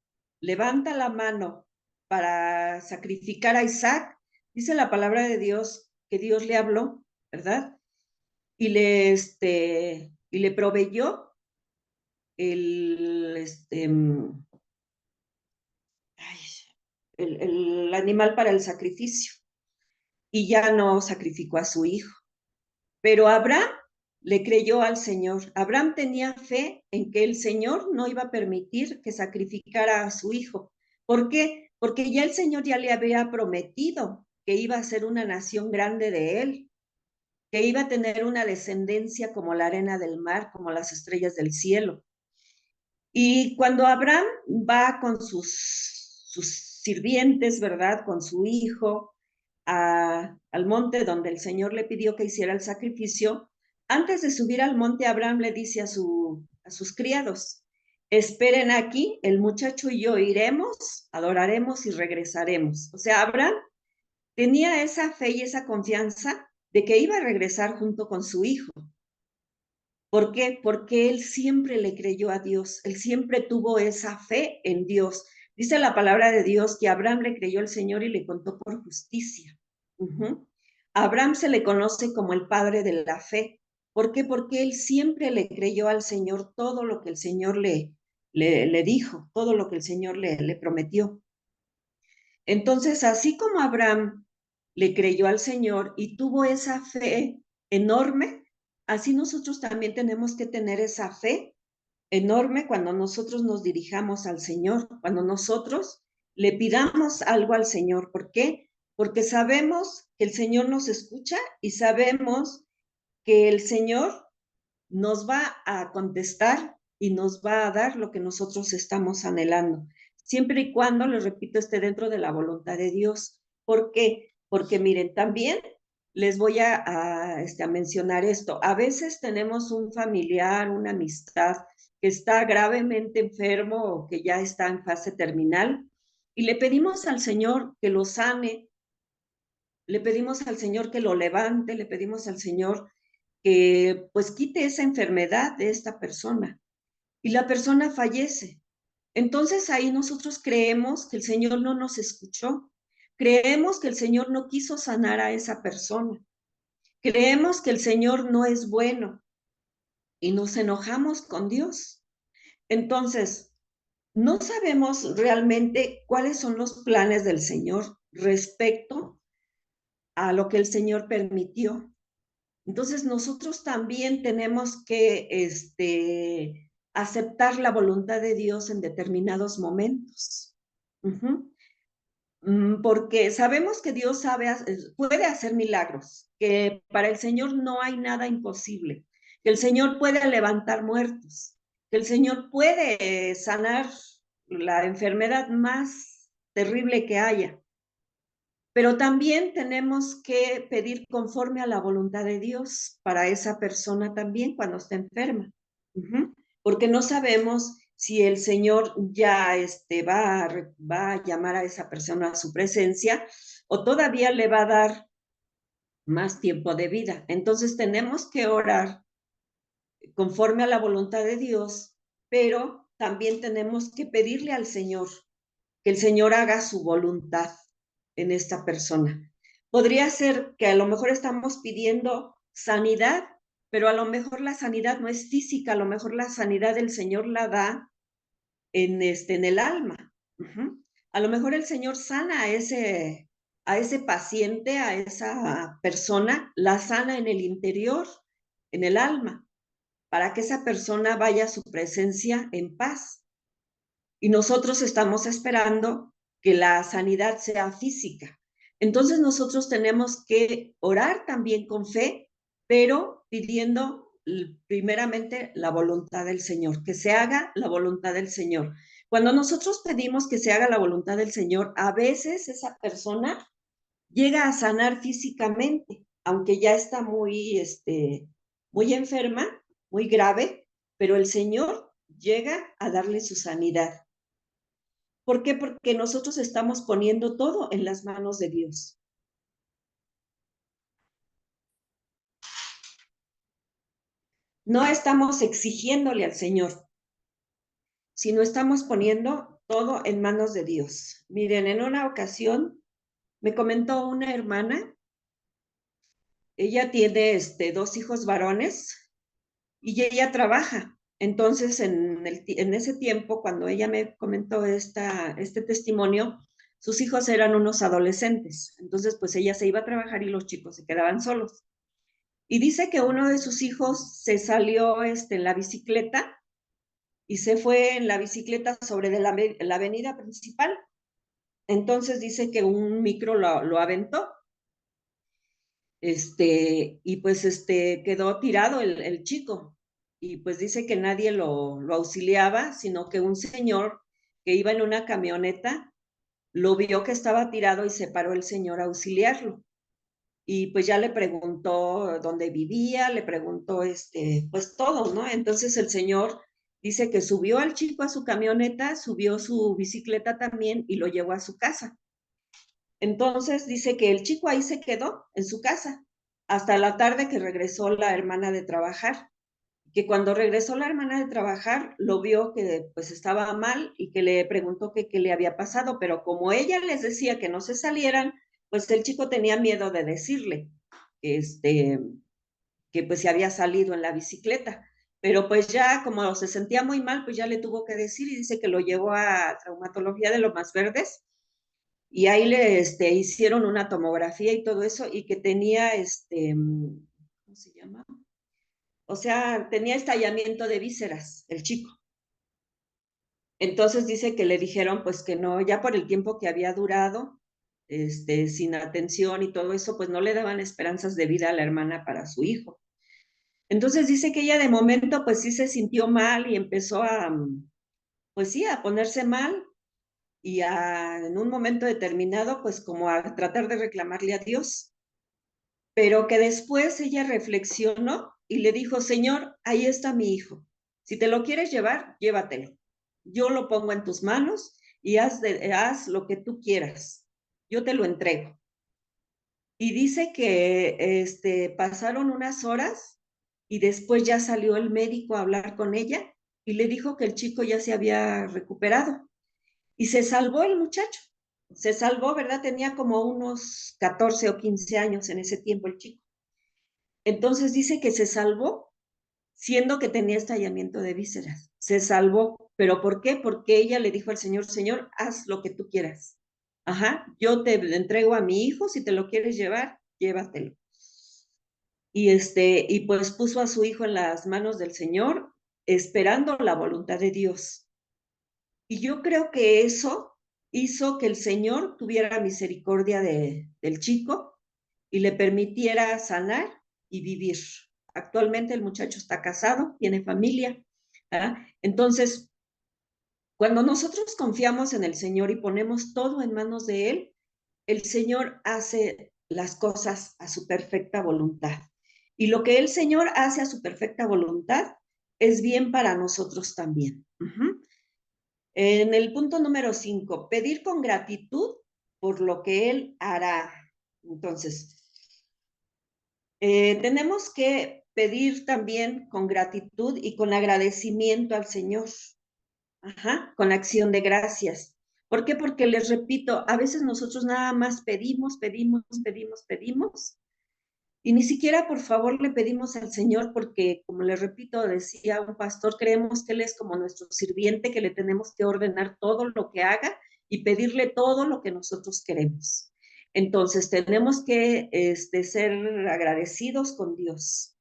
B: levanta la mano para sacrificar a Isaac, dice la palabra de Dios que Dios le habló, ¿verdad? Y le proveyó el animal para el sacrificio. Y ya no sacrificó a su hijo. Pero Abraham le creyó al Señor. Abraham tenía fe en que el Señor no iba a permitir que sacrificara a su hijo. ¿Por qué? Porque ya el Señor ya le había prometido que iba a ser una nación grande de él, que iba a tener una descendencia como la arena del mar, como las estrellas del cielo. Y cuando Abraham va con sus sirvientes, ¿verdad? Con su hijo al monte donde el Señor le pidió que hiciera el sacrificio, antes de subir al monte, Abraham le dice a sus criados, esperen aquí, el muchacho y yo iremos, adoraremos y regresaremos. O sea, Abraham tenía esa fe y esa confianza de que iba a regresar junto con su hijo. ¿Por qué? Porque él siempre le creyó a Dios, él siempre tuvo esa fe en Dios. Dice la palabra de Dios que Abraham le creyó al Señor y le contó por justicia. A Abraham se le conoce como el padre de la fe. ¿Por qué? Porque él siempre le creyó al Señor todo lo que el Señor le dijo, todo lo que el Señor le prometió. Entonces, así como Abraham le creyó al Señor y tuvo esa fe enorme, así nosotros también tenemos que tener esa fe enorme cuando nosotros nos dirijamos al Señor, cuando nosotros le pidamos algo al Señor. ¿Por qué? Porque sabemos que el Señor nos escucha y sabemos que el Señor nos va a contestar y nos va a dar lo que nosotros estamos anhelando, siempre y cuando, les repito, esté dentro de la voluntad de Dios. ¿Por qué? Porque miren, también les voy a mencionar esto. A veces tenemos un familiar, una amistad que está gravemente enfermo o que ya está en fase terminal y le pedimos al Señor que lo sane, le pedimos al Señor que lo levante, le pedimos al Señor que pues quite esa enfermedad de esta persona y la persona fallece. Entonces ahí nosotros creemos que el Señor no nos escuchó, creemos que el Señor no quiso sanar a esa persona, creemos que el Señor no es bueno y nos enojamos con Dios. Entonces, no sabemos realmente cuáles son los planes del Señor respecto a lo que el Señor permitió. Entonces, nosotros también tenemos que aceptar la voluntad de Dios en determinados momentos. Porque sabemos que Dios puede hacer milagros, que para el Señor no hay nada imposible, que el Señor puede levantar muertos, que el Señor puede sanar la enfermedad más terrible que haya. Pero también tenemos que pedir conforme a la voluntad de Dios para esa persona también cuando está enferma. Porque no sabemos si el Señor ya va a llamar a esa persona a su presencia o todavía le va a dar más tiempo de vida. Entonces tenemos que orar conforme a la voluntad de Dios, pero también tenemos que pedirle al Señor que el Señor haga su voluntad en esta persona. Podría ser que a lo mejor estamos pidiendo sanidad, pero a lo mejor la sanidad no es física, a lo mejor la sanidad el Señor la da en el alma. A lo mejor el Señor sana a ese paciente, a esa persona, la sana en el interior, en el alma, para que esa persona vaya a su presencia en paz. Y nosotros estamos esperando que la sanidad sea física. Entonces nosotros tenemos que orar también con fe, pero pidiendo primeramente la voluntad del Señor, que se haga la voluntad del Señor. Cuando nosotros pedimos que se haga la voluntad del Señor, a veces esa persona llega a sanar físicamente, aunque ya está muy enferma, muy grave, pero el Señor llega a darle su sanidad. ¿Por qué? Porque nosotros estamos poniendo todo en las manos de Dios. No estamos exigiéndole al Señor, sino estamos poniendo todo en manos de Dios. Miren, en una ocasión me comentó una hermana, ella tiene 2 hijos varones y ella trabaja. Entonces, en ese tiempo, cuando ella me comentó este testimonio, sus hijos eran unos adolescentes. Entonces, pues ella se iba a trabajar y los chicos se quedaban solos. Y dice que uno de sus hijos se salió en la bicicleta y se fue en la bicicleta sobre la avenida principal. Entonces dice que un micro lo aventó Y pues quedó tirado el chico. Y pues dice que nadie lo auxiliaba, sino que un señor que iba en una camioneta lo vio que estaba tirado y se paró el señor a auxiliarlo. Y pues ya le preguntó dónde vivía, le preguntó pues todo, ¿no? Entonces el señor dice que subió al chico a su camioneta, subió su bicicleta también y lo llevó a su casa. Entonces dice que el chico ahí se quedó en su casa hasta la tarde que regresó la hermana de trabajar, que cuando regresó la hermana de trabajar lo vio que pues estaba mal y que le preguntó que qué le había pasado, pero como ella les decía que no se salieran, pues el chico tenía miedo de decirle que pues se había salido en la bicicleta. Pero pues ya como se sentía muy mal, pues ya le tuvo que decir y dice que lo llevó a traumatología de Lomas Verdes y ahí le hicieron una tomografía y todo eso y que tenía ¿cómo se llama? O sea, tenía estallamiento de vísceras el chico. Entonces dice que le dijeron pues que no, ya por el tiempo que había durado, sin atención y todo eso, pues no le daban esperanzas de vida a la hermana para su hijo. Entonces dice que ella de momento pues sí se sintió mal y empezó pues sí, a ponerse mal y en un momento determinado pues como a tratar de reclamarle a Dios, pero que después ella reflexionó y le dijo, Señor, ahí está mi hijo, si te lo quieres llevar, llévatelo, yo lo pongo en tus manos y haz lo que tú quieras, yo te lo entrego. Y dice que pasaron unas horas y después ya salió el médico a hablar con ella y le dijo que el chico ya se había recuperado y se salvó el muchacho. Se salvó, ¿verdad? Tenía como unos 14 o 15 años en ese tiempo el chico. Entonces dice que se salvó siendo que tenía estallamiento de vísceras. Se salvó. ¿Pero por qué? Porque ella le dijo al Señor, Señor, haz lo que tú quieras. Ajá, yo te entrego a mi hijo, si te lo quieres llevar, llévatelo. Y pues puso a su hijo en las manos del Señor, esperando la voluntad de Dios. Y yo creo que eso hizo que el Señor tuviera misericordia del chico y le permitiera sanar y vivir. Actualmente el muchacho está casado, tiene familia. ¿Ah? Entonces, cuando nosotros confiamos en el Señor y ponemos todo en manos de Él, el Señor hace las cosas a su perfecta voluntad. Y lo que el Señor hace a su perfecta voluntad es bien para nosotros también. En el punto número 5, pedir con gratitud por lo que Él hará. Entonces, tenemos que pedir también con gratitud y con agradecimiento al Señor. Ajá, con acción de gracias. ¿Por qué? Porque les repito, a veces nosotros nada más pedimos y ni siquiera por favor le pedimos al Señor porque, como les repito, decía un pastor, creemos que Él es como nuestro sirviente, que le tenemos que ordenar todo lo que haga y pedirle todo lo que nosotros queremos. Entonces tenemos que ser agradecidos con Dios,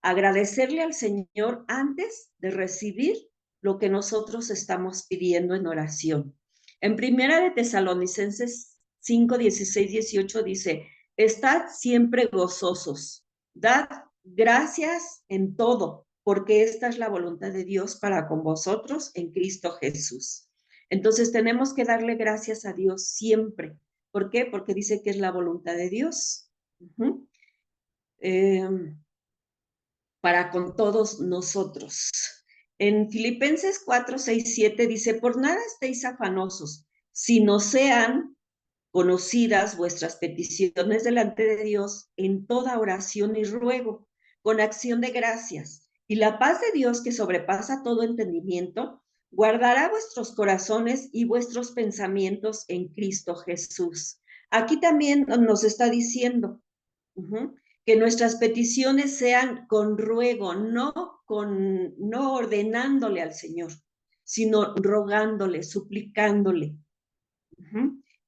B: agradecerle al Señor antes de recibir lo que nosotros estamos pidiendo en oración. En Primera de Tesalonicenses 5, 16, 18 dice, estad siempre gozosos, dad gracias en todo, porque esta es la voluntad de Dios para con vosotros en Cristo Jesús. Entonces tenemos que darle gracias a Dios siempre. ¿Por qué? Porque dice que es la voluntad de Dios. Para con todos nosotros. En Filipenses 4, 6, 7 dice, por nada estéis afanosos, sino sean conocidas vuestras peticiones delante de Dios en toda oración y ruego, con acción de gracias. Y la paz de Dios, que sobrepasa todo entendimiento, guardará vuestros corazones y vuestros pensamientos en Cristo Jesús. Aquí también nos está diciendo, que nuestras peticiones sean con ruego, no ordenándole al Señor, sino rogándole, suplicándole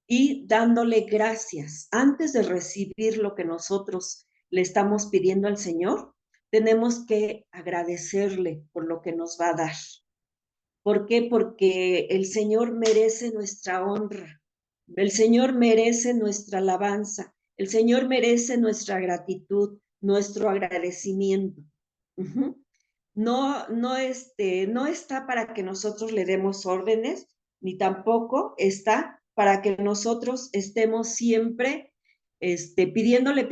B: y dándole gracias. Antes de recibir lo que nosotros le estamos pidiendo al Señor, tenemos que agradecerle por lo que nos va a dar. ¿Por qué? Porque el Señor merece nuestra honra, el Señor merece nuestra alabanza El Señor merece nuestra gratitud, nuestro agradecimiento. No está para que nosotros le demos órdenes, ni tampoco está para que nosotros estemos siempre pidiéndole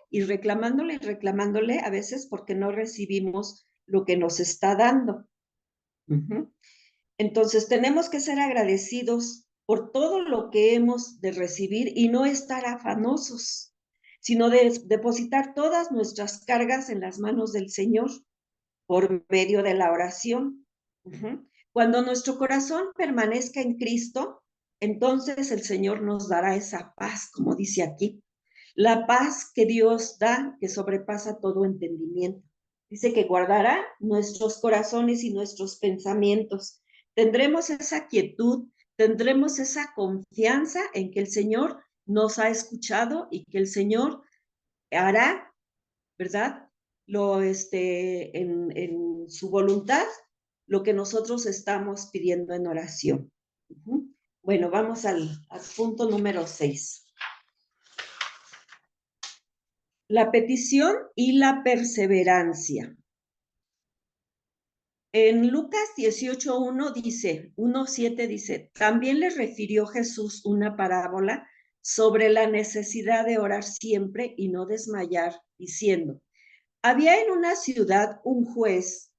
B: y reclamándole a veces porque no recibimos lo que nos está dando. Entonces tenemos que ser agradecidos por todo lo que hemos de recibir y no estar afanosos, sino de depositar todas nuestras cargas en las manos del Señor por medio de la oración. Cuando nuestro corazón permanezca en Cristo, entonces el Señor nos dará esa paz, como dice aquí, la paz que Dios da, que sobrepasa todo entendimiento. Dice que guardará nuestros corazones y nuestros pensamientos. Tendremos esa quietud, tendremos esa confianza en que el Señor nos ha escuchado y que el Señor hará, ¿verdad? En su voluntad, lo que nosotros estamos pidiendo en oración. Bueno, vamos al punto número 6. La petición y la perseverancia. En Lucas 18:1 dice, 1:7 dice, también le refirió Jesús una parábola sobre la necesidad de orar siempre y no desmayar, diciendo, había en una ciudad un juez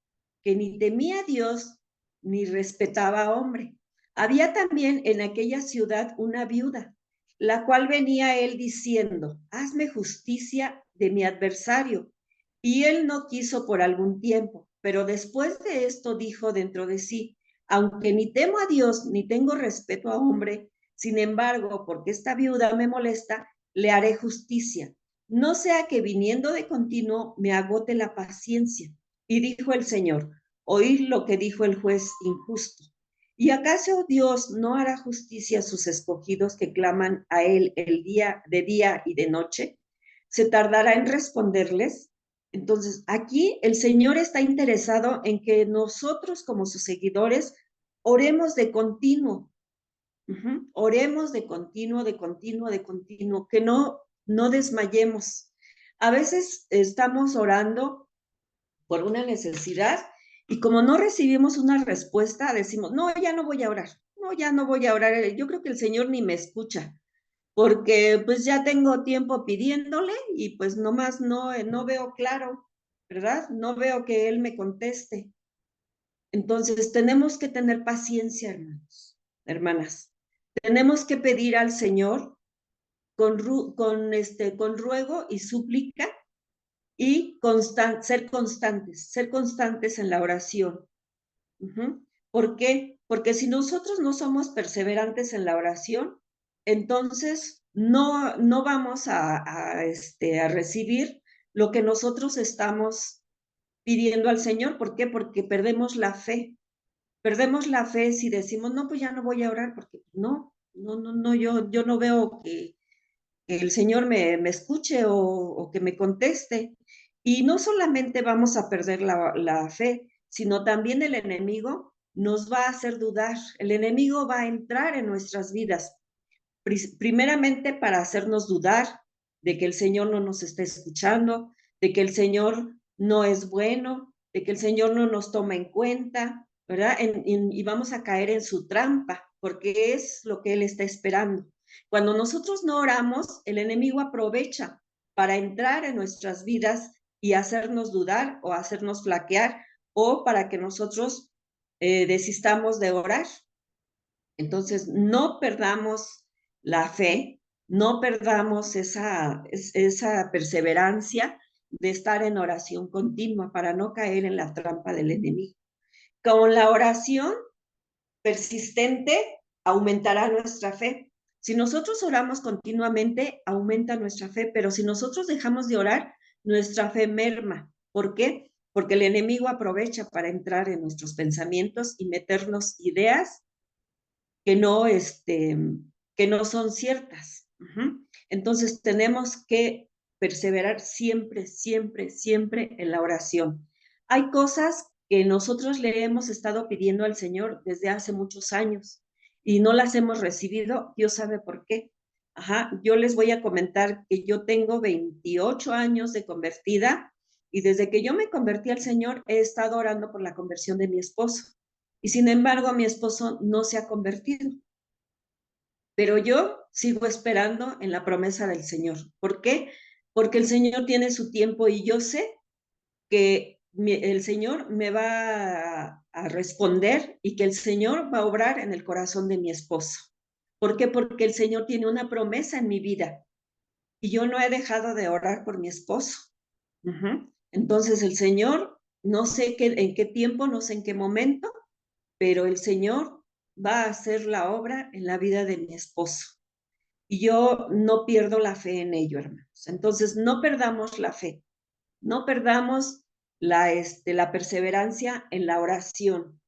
B: que ni temía a Dios ni respetaba a hombre. Había también en aquella ciudad una viuda, la cual venía a él diciendo, hazme justicia de mi adversario. Y él no quiso por algún tiempo, pero después de esto dijo dentro de sí, aunque ni temo a Dios ni tengo respeto a hombre, sin embargo, porque esta viuda me molesta, le haré justicia, no sea que viniendo de continuo me agote la paciencia. Y dijo el Señor, oíd lo que dijo el juez injusto. ¿Y acaso Dios no hará justicia a sus escogidos que claman a él el día de día y de noche? ¿Se tardará en responderles? Entonces, aquí el Señor está interesado en que nosotros como sus seguidores oremos de continuo. Oremos de continuo, que no desmayemos. A veces estamos orando por una necesidad y como no recibimos una respuesta, decimos, no, ya no voy a orar, no, ya no voy a orar. Yo creo que el Señor ni me escucha, porque pues ya tengo tiempo pidiéndole y pues nomás no veo claro, ¿verdad? No veo que Él me conteste. Entonces tenemos que tener paciencia, hermanos, hermanas. Tenemos que pedir al Señor con ruego y súplica y ser constantes en la oración. ¿Por qué? Porque si nosotros no somos perseverantes en la oración, entonces no vamos a recibir lo que nosotros estamos pidiendo al Señor. ¿Por qué? Porque perdemos la fe. Perdemos la fe si decimos, no, pues ya no voy a orar, porque no, yo no veo que el Señor me escuche o que me conteste. Y no solamente vamos a perder la fe, sino también el enemigo nos va a hacer dudar. El enemigo va a entrar en nuestras vidas, primeramente para hacernos dudar de que el Señor no nos está escuchando, de que el Señor no es bueno, de que el Señor no nos toma en cuenta, ¿verdad? Y vamos a caer en su trampa, porque es lo que Él está esperando. Cuando nosotros no oramos, el enemigo aprovecha para entrar en nuestras vidas y hacernos dudar o hacernos flaquear o para que nosotros desistamos de orar. Entonces, no perdamos la fe, no perdamos esa perseverancia de estar en oración continua para no caer en la trampa del enemigo. Con la oración persistente aumentará nuestra fe. Si nosotros oramos continuamente, aumenta nuestra fe, pero si nosotros dejamos de orar, nuestra fe merma. ¿Por qué? Porque el enemigo aprovecha para entrar en nuestros pensamientos y meternos ideas que no son ciertas. Entonces tenemos que perseverar siempre en la oración. Hay cosas que nosotros le hemos estado pidiendo al Señor desde hace muchos años y no las hemos recibido. Dios sabe por qué. yo les voy a comentar que yo tengo 28 años de convertida y desde que yo me convertí al Señor he estado orando por la conversión de mi esposo. Y sin embargo, mi esposo no se ha convertido. Pero yo sigo esperando en la promesa del Señor. ¿Por qué? Porque el Señor tiene su tiempo y yo sé que el Señor me va a responder y que el Señor va a obrar en el corazón de mi esposo. ¿Por qué? Porque el Señor tiene una promesa en mi vida y yo no he dejado de orar por mi esposo. Entonces el Señor, no sé en qué tiempo, no sé en qué momento, pero el Señor va a hacer la obra en la vida de mi esposo. Y yo no pierdo la fe en ello, hermanos. Entonces, no perdamos la fe, no perdamos la perseverancia en la oración.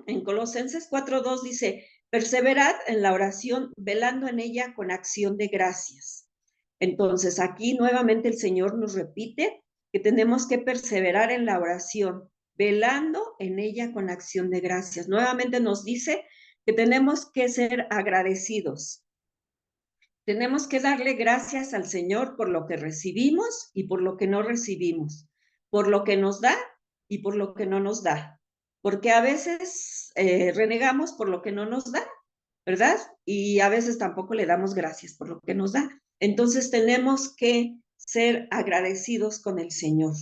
B: En Colosenses 4:2 dice, perseverad en la oración, velando en ella con acción de gracias. Entonces, aquí nuevamente el Señor nos repite que tenemos que perseverar en la oración, velando en ella con acción de gracias. Nuevamente nos dice que tenemos que ser agradecidos. Tenemos que darle gracias al Señor por lo que recibimos y por lo que no recibimos, por lo que nos da y por lo que no nos da. Porque a veces renegamos por lo que no nos da, ¿verdad? Y a veces tampoco le damos gracias por lo que nos da. Entonces tenemos que ser agradecidos con el Señor.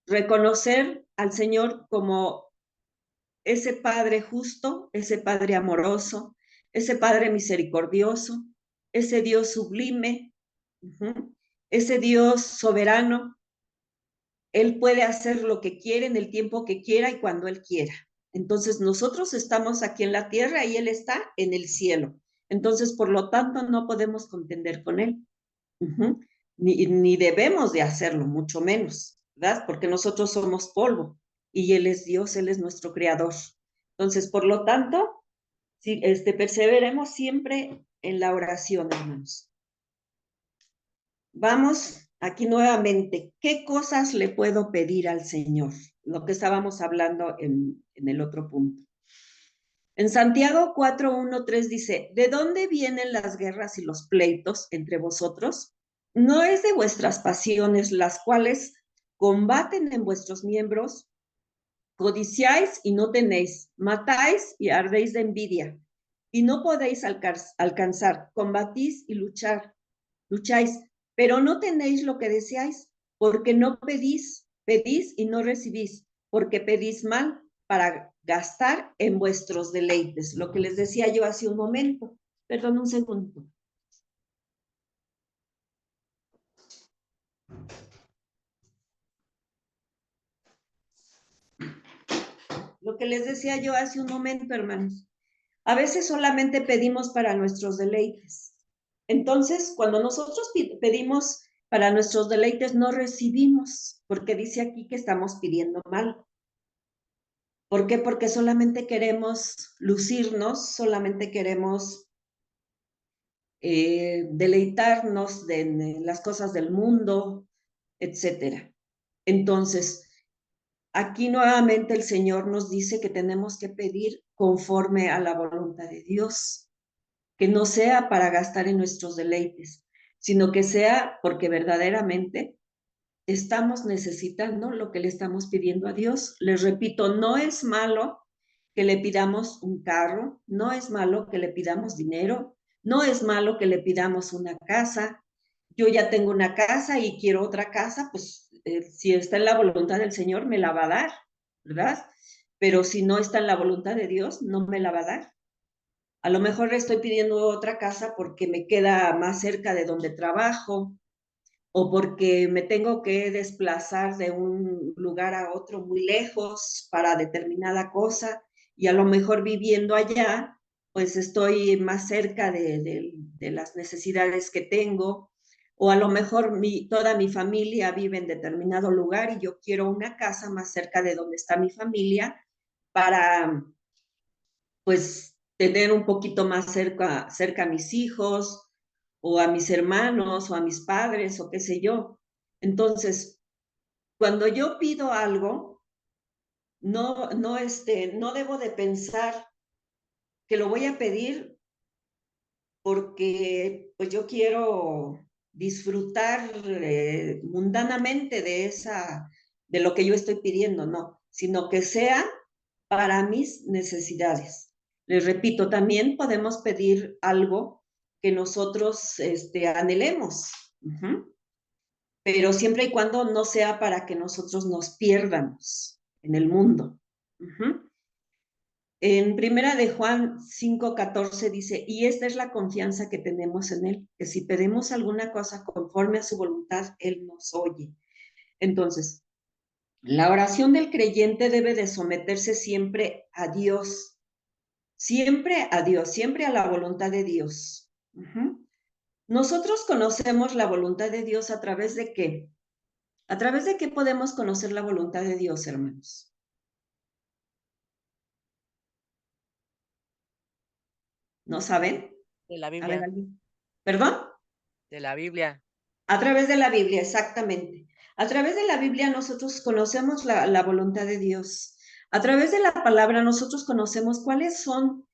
B: Reconocer al Señor como ese Padre justo, ese Padre amoroso, ese Padre misericordioso, ese Dios sublime, ese Dios soberano. Él puede hacer lo que quiere en el tiempo que quiera y cuando Él quiera. Entonces nosotros estamos aquí en la tierra y Él está en el cielo. Entonces, por lo tanto, no podemos contender con Él. Ni debemos de hacerlo, mucho menos, ¿verdad? Porque nosotros somos polvo y Él es Dios, Él es nuestro creador. Entonces, por lo tanto, si, perseveremos siempre en la oración, hermanos. Vamos aquí nuevamente. ¿Qué cosas le puedo pedir al Señor? Lo que estábamos hablando en el otro punto. En Santiago 4:1-3 dice, ¿de dónde vienen las guerras y los pleitos entre vosotros? ¿No es de vuestras pasiones las cuales combaten en vuestros miembros? Codiciáis y no tenéis, matáis y ardéis de envidia, y no podéis alcanzar, combatís y lucháis, pero no tenéis lo que deseáis, porque no pedís y no recibís, porque pedís mal para gastar en vuestros deleites. Lo que les decía yo hace un momento. Perdón, un segundo. Lo que les decía yo hace un momento, hermanos. A veces solamente pedimos para nuestros deleites. Entonces, cuando nosotros pedimos para nuestros deleites, no recibimos, porque dice aquí que estamos pidiendo mal. ¿Por qué? Porque solamente queremos lucirnos, solamente queremos deleitarnos de las cosas del mundo, etcétera. Entonces, aquí nuevamente el Señor nos dice que tenemos que pedir conforme a la voluntad de Dios, que no sea para gastar en nuestros deleites, sino que sea porque verdaderamente estamos necesitando lo que le estamos pidiendo a Dios. Les repito, no es malo que le pidamos un carro, no es malo que le pidamos dinero, no es malo que le pidamos una casa. Yo ya tengo una casa y quiero otra casa, pues si está en la voluntad del Señor, me la va a dar, ¿verdad? Pero si no está en la voluntad de Dios, no me la va a dar. A lo mejor estoy pidiendo otra casa porque me queda más cerca de donde trabajo, o porque me tengo que desplazar de un lugar a otro muy lejos para determinada cosa, y a lo mejor viviendo allá, pues estoy más cerca de las necesidades que tengo, o a lo mejor toda mi familia vive en determinado lugar y yo quiero una casa más cerca de donde está mi familia para, pues, tener un poquito más cerca a mis hijos, o a mis hermanos, o a mis padres, o qué sé yo. Entonces, cuando yo pido algo, no debo de pensar que lo voy a pedir porque pues yo quiero disfrutar mundanamente de lo que yo estoy pidiendo, no, sino que sea para mis necesidades. Les repito, también podemos pedir algo que nosotros anhelemos, pero siempre y cuando no sea para que nosotros nos pierdamos en el mundo. En primera de Juan 5:14 dice, y esta es la confianza que tenemos en él, que si pedimos alguna cosa conforme a su voluntad, él nos oye. Entonces, la oración del creyente debe de someterse siempre a Dios, siempre a Dios, siempre a la voluntad de Dios. Nosotros conocemos la voluntad de Dios ¿a través de qué? ¿A través de qué podemos conocer la voluntad de Dios, hermanos? ¿No saben?
C: De la
B: A ver,
C: Biblia,
B: ¿alguien? ¿Perdón?
C: de la Biblia.
B: A través de la Biblia, exactamente. A través de la Biblia nosotros conocemos la voluntad de Dios. A través de la palabra nosotros conocemos cuáles son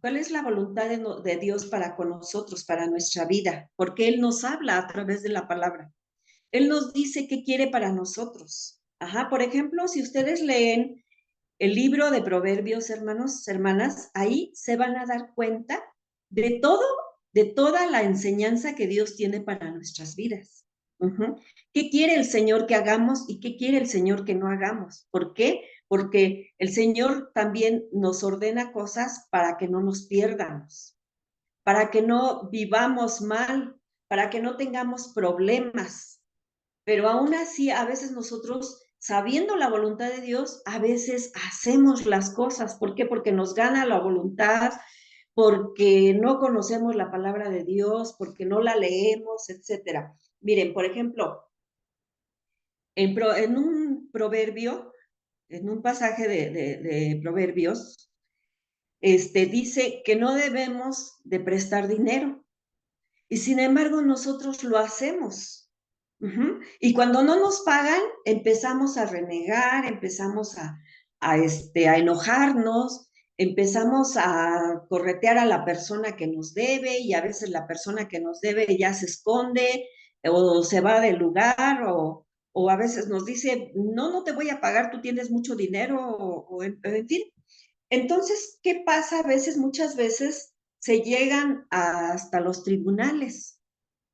B: cuál es la voluntad de Dios para con nosotros, para nuestra vida, porque Él nos habla a través de la palabra. Él nos dice qué quiere para nosotros. Ajá, por ejemplo, si ustedes leen el libro de Proverbios, hermanos, hermanas, ahí se van a dar cuenta de todo, de toda la enseñanza que Dios tiene para nuestras vidas. ¿Qué quiere el Señor que hagamos y qué quiere el Señor que no hagamos? ¿Por qué? Porque el Señor también nos ordena cosas para que no nos pierdamos, para que no vivamos mal, para que no tengamos problemas. Pero aún así, a veces nosotros, sabiendo la voluntad de Dios, a veces hacemos las cosas. ¿Por qué? Porque nos gana la voluntad, porque no conocemos la palabra de Dios, porque no la leemos, etcétera. Miren, por ejemplo, en un proverbio, en un pasaje de Proverbios, dice que no debemos de prestar dinero. Y sin embargo, nosotros lo hacemos. Y cuando no nos pagan, empezamos a renegar, empezamos a enojarnos, empezamos a corretear a la persona que nos debe y a veces la persona que nos debe ya se esconde o se va del lugar o a veces nos dice, no, no te voy a pagar, tú tienes mucho dinero o en fin. Entonces, ¿qué pasa? A veces, muchas veces se llegan hasta los tribunales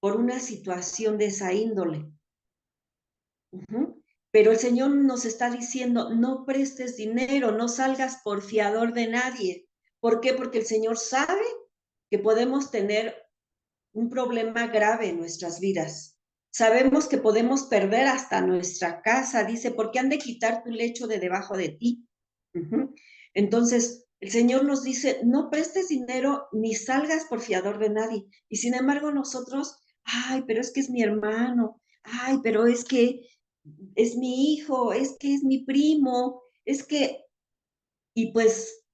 B: por una situación de esa índole. Pero el Señor nos está diciendo, no prestes dinero, no salgas por fiador de nadie. ¿Por qué? Porque el Señor sabe que podemos tener un problema grave en nuestras vidas. Sabemos que podemos perder hasta nuestra casa. Dice, ¿por qué han de quitar tu lecho de debajo de ti? Entonces, el Señor nos dice, no prestes dinero ni salgas por fiador de nadie. Y sin embargo, nosotros, ay, pero es que es mi hermano, ay, pero es que es mi hijo, es que es mi primo, es que, y pues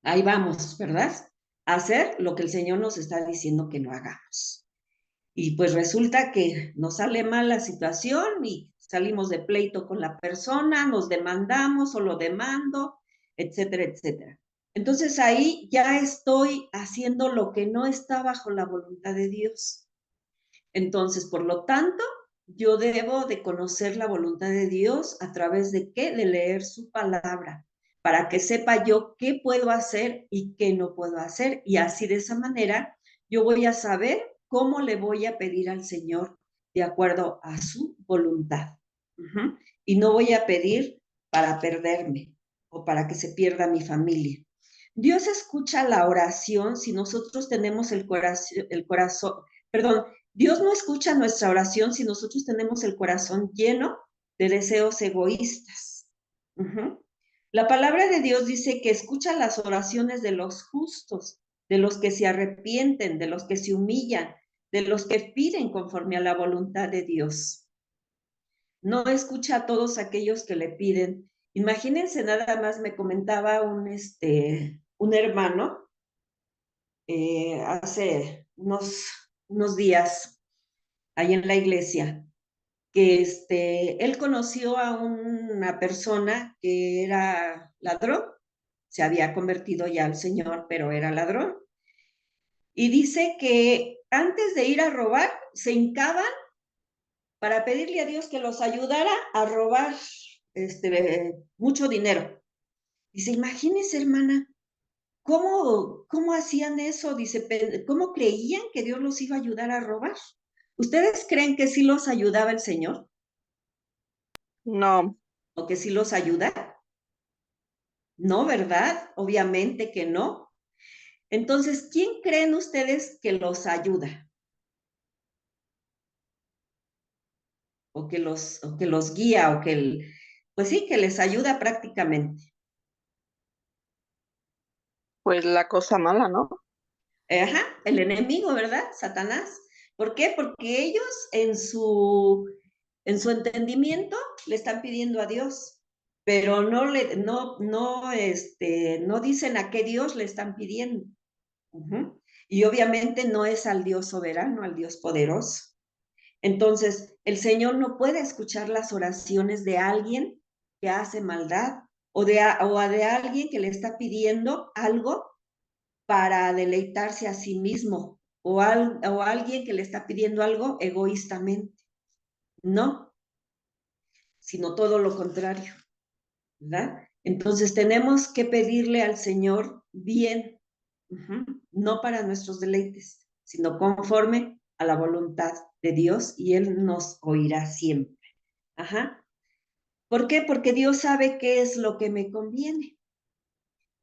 B: ahí vamos, ¿verdad? A hacer lo que el Señor nos está diciendo que no hagamos. Y pues resulta que nos sale mal la situación y salimos de pleito con la persona, nos demandamos o lo demando, etcétera, etcétera. Entonces ahí ya estoy haciendo lo que no está bajo la voluntad de Dios. Entonces, por lo tanto, yo debo de conocer la voluntad de Dios a través de qué? De leer su palabra, para que sepa yo qué puedo hacer y qué no puedo hacer. Y así de esa manera yo voy a saber cómo le voy a pedir al Señor de acuerdo a su voluntad. Y no voy a pedir para perderme o para que se pierda mi familia. Dios escucha la oración si nosotros tenemos el corazón, perdón, Dios no escucha nuestra oración si nosotros tenemos el corazón lleno de deseos egoístas. La palabra de Dios dice que escucha las oraciones de los justos, de los que se arrepienten, de los que se humillan, de los que piden conforme a la voluntad de Dios. No escucha a todos aquellos que le piden. Imagínense, nada más me comentaba un hermano hace unos días ahí en la iglesia, que él conoció a una persona que era ladrón, se había convertido ya al Señor, pero era ladrón. Y dice que antes de ir a robar, se hincaban para pedirle a Dios que los ayudara a robar mucho dinero. Dice, imagínese, hermana, ¿cómo hacían eso? Dice, ¿cómo creían que Dios los iba a ayudar a robar? ¿Ustedes creen que sí los ayudaba el Señor?
D: No,
B: ¿O que sí los ayuda? No, ¿verdad? Obviamente que no. Entonces, ¿quién creen ustedes que los ayuda? O que los guía, pues sí, que les ayuda prácticamente.
D: pues la cosa mala, ¿no?
B: Ajá, el enemigo, ¿verdad? Satanás. ¿Por qué? Porque ellos en su entendimiento le están pidiendo a Dios, pero no dicen a qué Dios le están pidiendo. Ujú. Y obviamente no es al Dios soberano, al Dios poderoso. Entonces, el Señor no puede escuchar las oraciones de alguien que hace maldad o de alguien que le está pidiendo algo para deleitarse a sí mismo o alguien que le está pidiendo algo egoístamente. No, sino todo lo contrario, ¿verdad? Entonces tenemos que pedirle al Señor bien, no para nuestros deleites, sino conforme a la voluntad de Dios y Él nos oirá siempre. Ajá. ¿Por qué? Porque Dios sabe qué es lo que me conviene.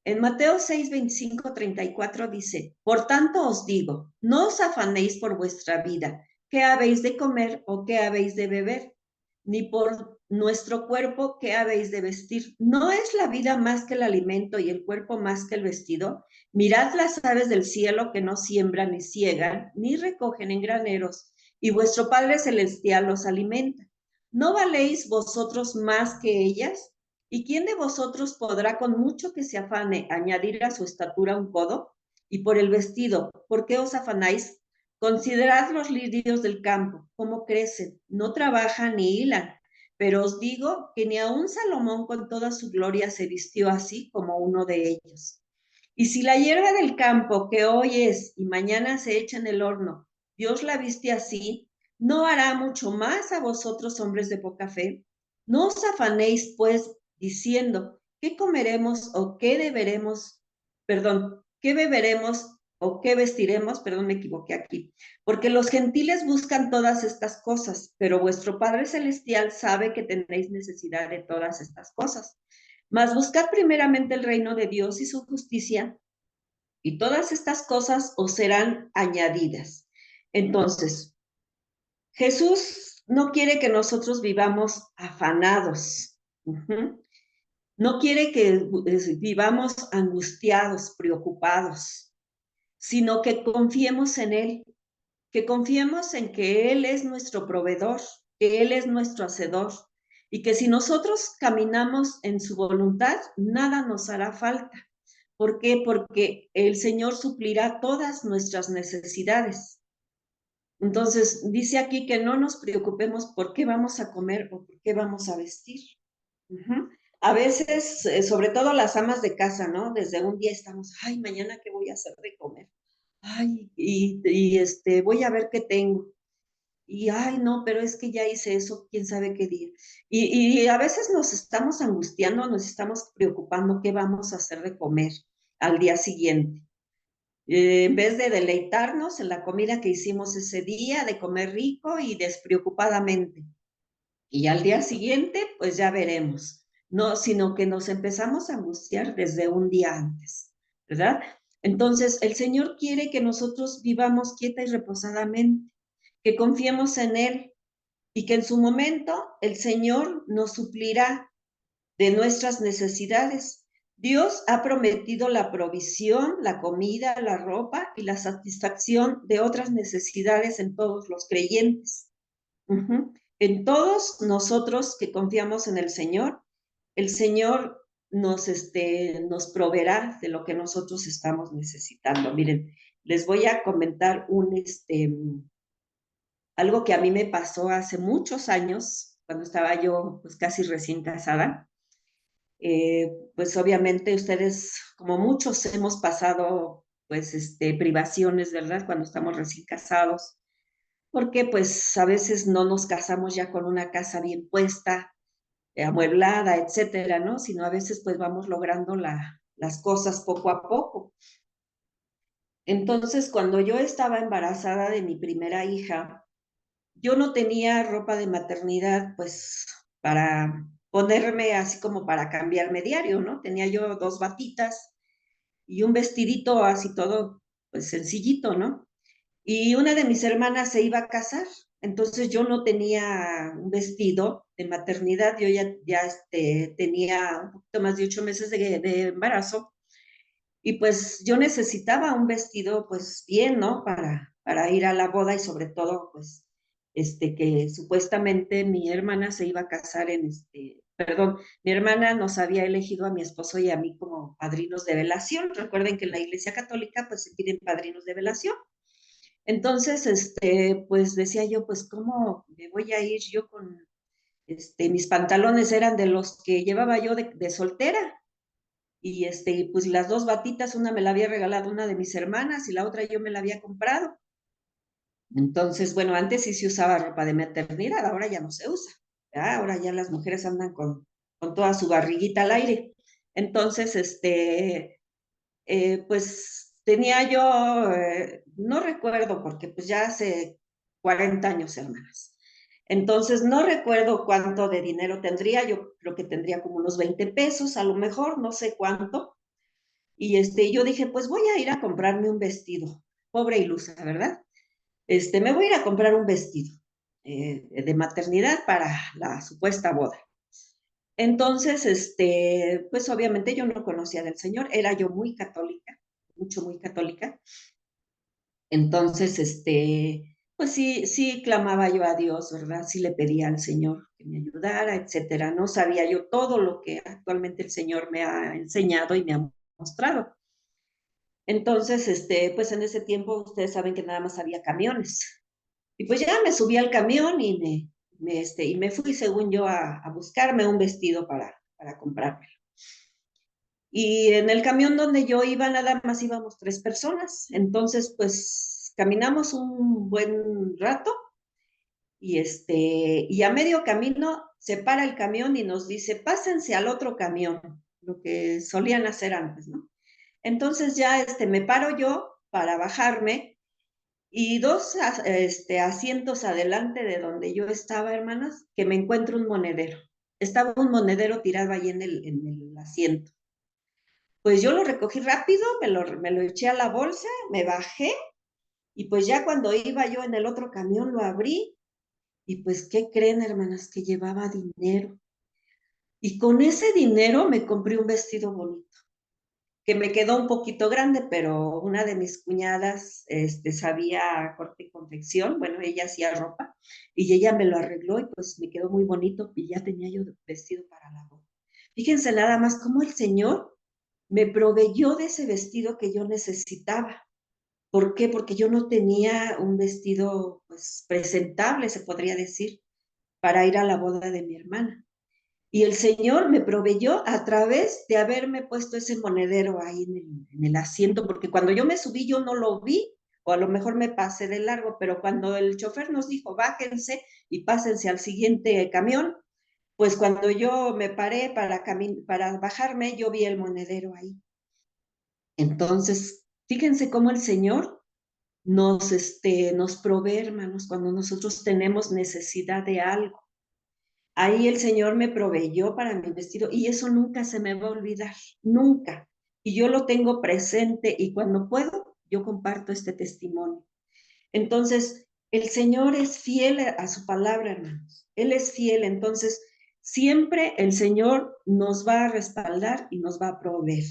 B: En Mateo 6, 25, 34 dice, por tanto os digo, no os afanéis por vuestra vida, qué habéis de comer o qué habéis de beber, ni por nuestro cuerpo, qué habéis de vestir. ¿No es la vida más que el alimento y el cuerpo más que el vestido? Mirad las aves del cielo que no siembran ni ciegan, ni recogen en graneros, y vuestro Padre Celestial los alimenta. ¿No valéis vosotros más que ellas? ¿Y quién de vosotros podrá, con mucho que se afane, añadir a su estatura un codo? Y por el vestido, ¿por qué os afanáis? Considerad los lirios del campo, cómo crecen, no trabajan ni hilan. Pero os digo que ni aun Salomón con toda su gloria se vistió así como uno de ellos. Y si la hierba del campo, que hoy es y mañana se echa en el horno, Dios la viste así, ¿no hará mucho más a vosotros, hombres de poca fe? No os afanéis, pues, diciendo, ¿qué comeremos o qué qué beberemos o qué vestiremos? Perdón, me equivoqué aquí. Porque los gentiles buscan todas estas cosas, pero vuestro Padre Celestial sabe que tenéis necesidad de todas estas cosas. Mas buscad primeramente el reino de Dios y su justicia, y todas estas cosas os serán añadidas. Entonces, Jesús no quiere que nosotros vivamos afanados. No quiere que vivamos angustiados, preocupados, sino que confiemos en Él, que confiemos en que Él es nuestro proveedor, que Él es nuestro hacedor, y que si nosotros caminamos en su voluntad, nada nos hará falta. ¿Por qué? Porque el Señor suplirá todas nuestras necesidades. Entonces, dice aquí que no nos preocupemos por qué vamos a comer o por qué vamos a vestir. A veces, sobre todo las amas de casa, ¿no? Desde un día estamos, ay, mañana qué voy a hacer de comer. Ay, voy a ver qué tengo. Y, ay, no, pero es que ya hice eso, quién sabe qué día. Y a veces nos estamos angustiando, nos estamos preocupando qué vamos a hacer de comer al día siguiente. En vez de deleitarnos en la comida que hicimos ese día, de comer rico y despreocupadamente. Y al día siguiente, pues ya veremos. No, sino que nos empezamos a angustiar desde un día antes, ¿verdad? Entonces, el Señor quiere que nosotros vivamos quieta y reposadamente, que confiemos en Él y que en su momento el Señor nos suplirá de nuestras necesidades. Dios ha prometido la provisión, la comida, la ropa y la satisfacción de otras necesidades en todos los creyentes. En todos nosotros que confiamos en el Señor nos proveerá de lo que nosotros estamos necesitando. Miren, les voy a comentar algo que a mí me pasó hace muchos años, cuando estaba yo pues casi recién casada. Pues obviamente ustedes, como muchos, hemos pasado pues, privaciones, ¿verdad? Cuando estamos recién casados, porque pues a veces no nos casamos ya con una casa bien puesta, amueblada, etcétera, ¿no? Sino a veces pues vamos logrando las cosas poco a poco. Entonces, cuando yo estaba embarazada de mi primera hija, yo no tenía ropa de maternidad, pues, para ponerme así como para cambiarme diario, ¿no? Tenía yo 2 batitas y un vestidito así todo, pues, sencillito, ¿no? Y una de mis hermanas se iba a casar, entonces yo no tenía un vestido de maternidad, yo ya tenía un poquito más de 8 meses de embarazo, y pues yo necesitaba un vestido, pues bien, ¿no? Para ir a la boda y sobre todo, pues, que supuestamente mi hermana se iba a casar perdón, mi hermana nos había elegido a mi esposo y a mí como padrinos de velación. Recuerden que en la Iglesia Católica, pues, se piden padrinos de velación. Entonces, pues decía yo, pues, ¿cómo me voy a ir yo con, mis pantalones eran de los que llevaba yo de soltera? Y pues las 2 batitas, una me la había regalado una de mis hermanas y la otra yo me la había comprado. Entonces, bueno, antes sí se usaba ropa de maternidad, ahora ya no se usa, ¿verdad? Ahora ya las mujeres andan con toda su barriguita al aire. Entonces, pues tenía yo, no recuerdo, porque pues ya hace 40 años, hermanas. Entonces, no recuerdo cuánto de dinero tendría, yo creo que tendría como unos 20 pesos, a lo mejor, no sé cuánto. Y yo dije, pues voy a ir a comprarme un vestido. Pobre ilusa, ¿verdad? Me voy a ir a comprar un vestido de maternidad para la supuesta boda. Entonces, pues obviamente yo no conocía del Señor, era yo muy católica, muy católica. Entonces, pues sí, sí clamaba yo a Dios, ¿verdad? Sí le pedía al Señor que me ayudara, etcétera. No sabía yo todo lo que actualmente el Señor me ha enseñado y me ha mostrado. Entonces, pues en ese tiempo ustedes saben que nada más había camiones. Y pues ya me subí al camión y me fui, según yo, a buscarme un vestido para comprármelo. Y en el camión donde yo iba, nada más íbamos 3 personas. Entonces, pues caminamos un buen rato y a medio camino se para el camión y nos dice, pásense al otro camión, lo que solían hacer antes, ¿no? Entonces ya me paro yo para bajarme y 2 asientos adelante de donde yo estaba, hermanas, que me encuentro un monedero. Estaba un monedero tirado ahí en el asiento. Pues yo lo recogí rápido, me lo eché a la bolsa, me bajé y pues ya cuando iba yo en el otro camión lo abrí y pues, ¿qué creen, hermanas? Que llevaba dinero. Y con ese dinero me compré un vestido bonito, que me quedó un poquito grande, pero una de mis cuñadas sabía corte y confección, bueno, ella hacía ropa, y ella me lo arregló y pues me quedó muy bonito y ya tenía yo vestido para la boda. Fíjense nada más cómo el Señor me proveyó de ese vestido que yo necesitaba. ¿Por qué? Porque yo no tenía un vestido, pues, presentable, se podría decir, para ir a la boda de mi hermana. Y el Señor me proveyó a través de haberme puesto ese monedero ahí en el asiento, porque cuando yo me subí yo no lo vi, o a lo mejor me pasé de largo, pero cuando el chofer nos dijo, bájense y pásense al siguiente camión, pues cuando yo me paré para bajarme, yo vi el monedero ahí. Entonces, fíjense cómo el Señor nos provee, hermanos, cuando nosotros tenemos necesidad de algo. Ahí el Señor me proveyó para mi vestido y eso nunca se me va a olvidar, nunca. Y yo lo tengo presente y cuando puedo, yo comparto este testimonio. Entonces, el Señor es fiel a su palabra, hermanos. Él es fiel, entonces siempre el Señor nos va a respaldar y nos va a proveer.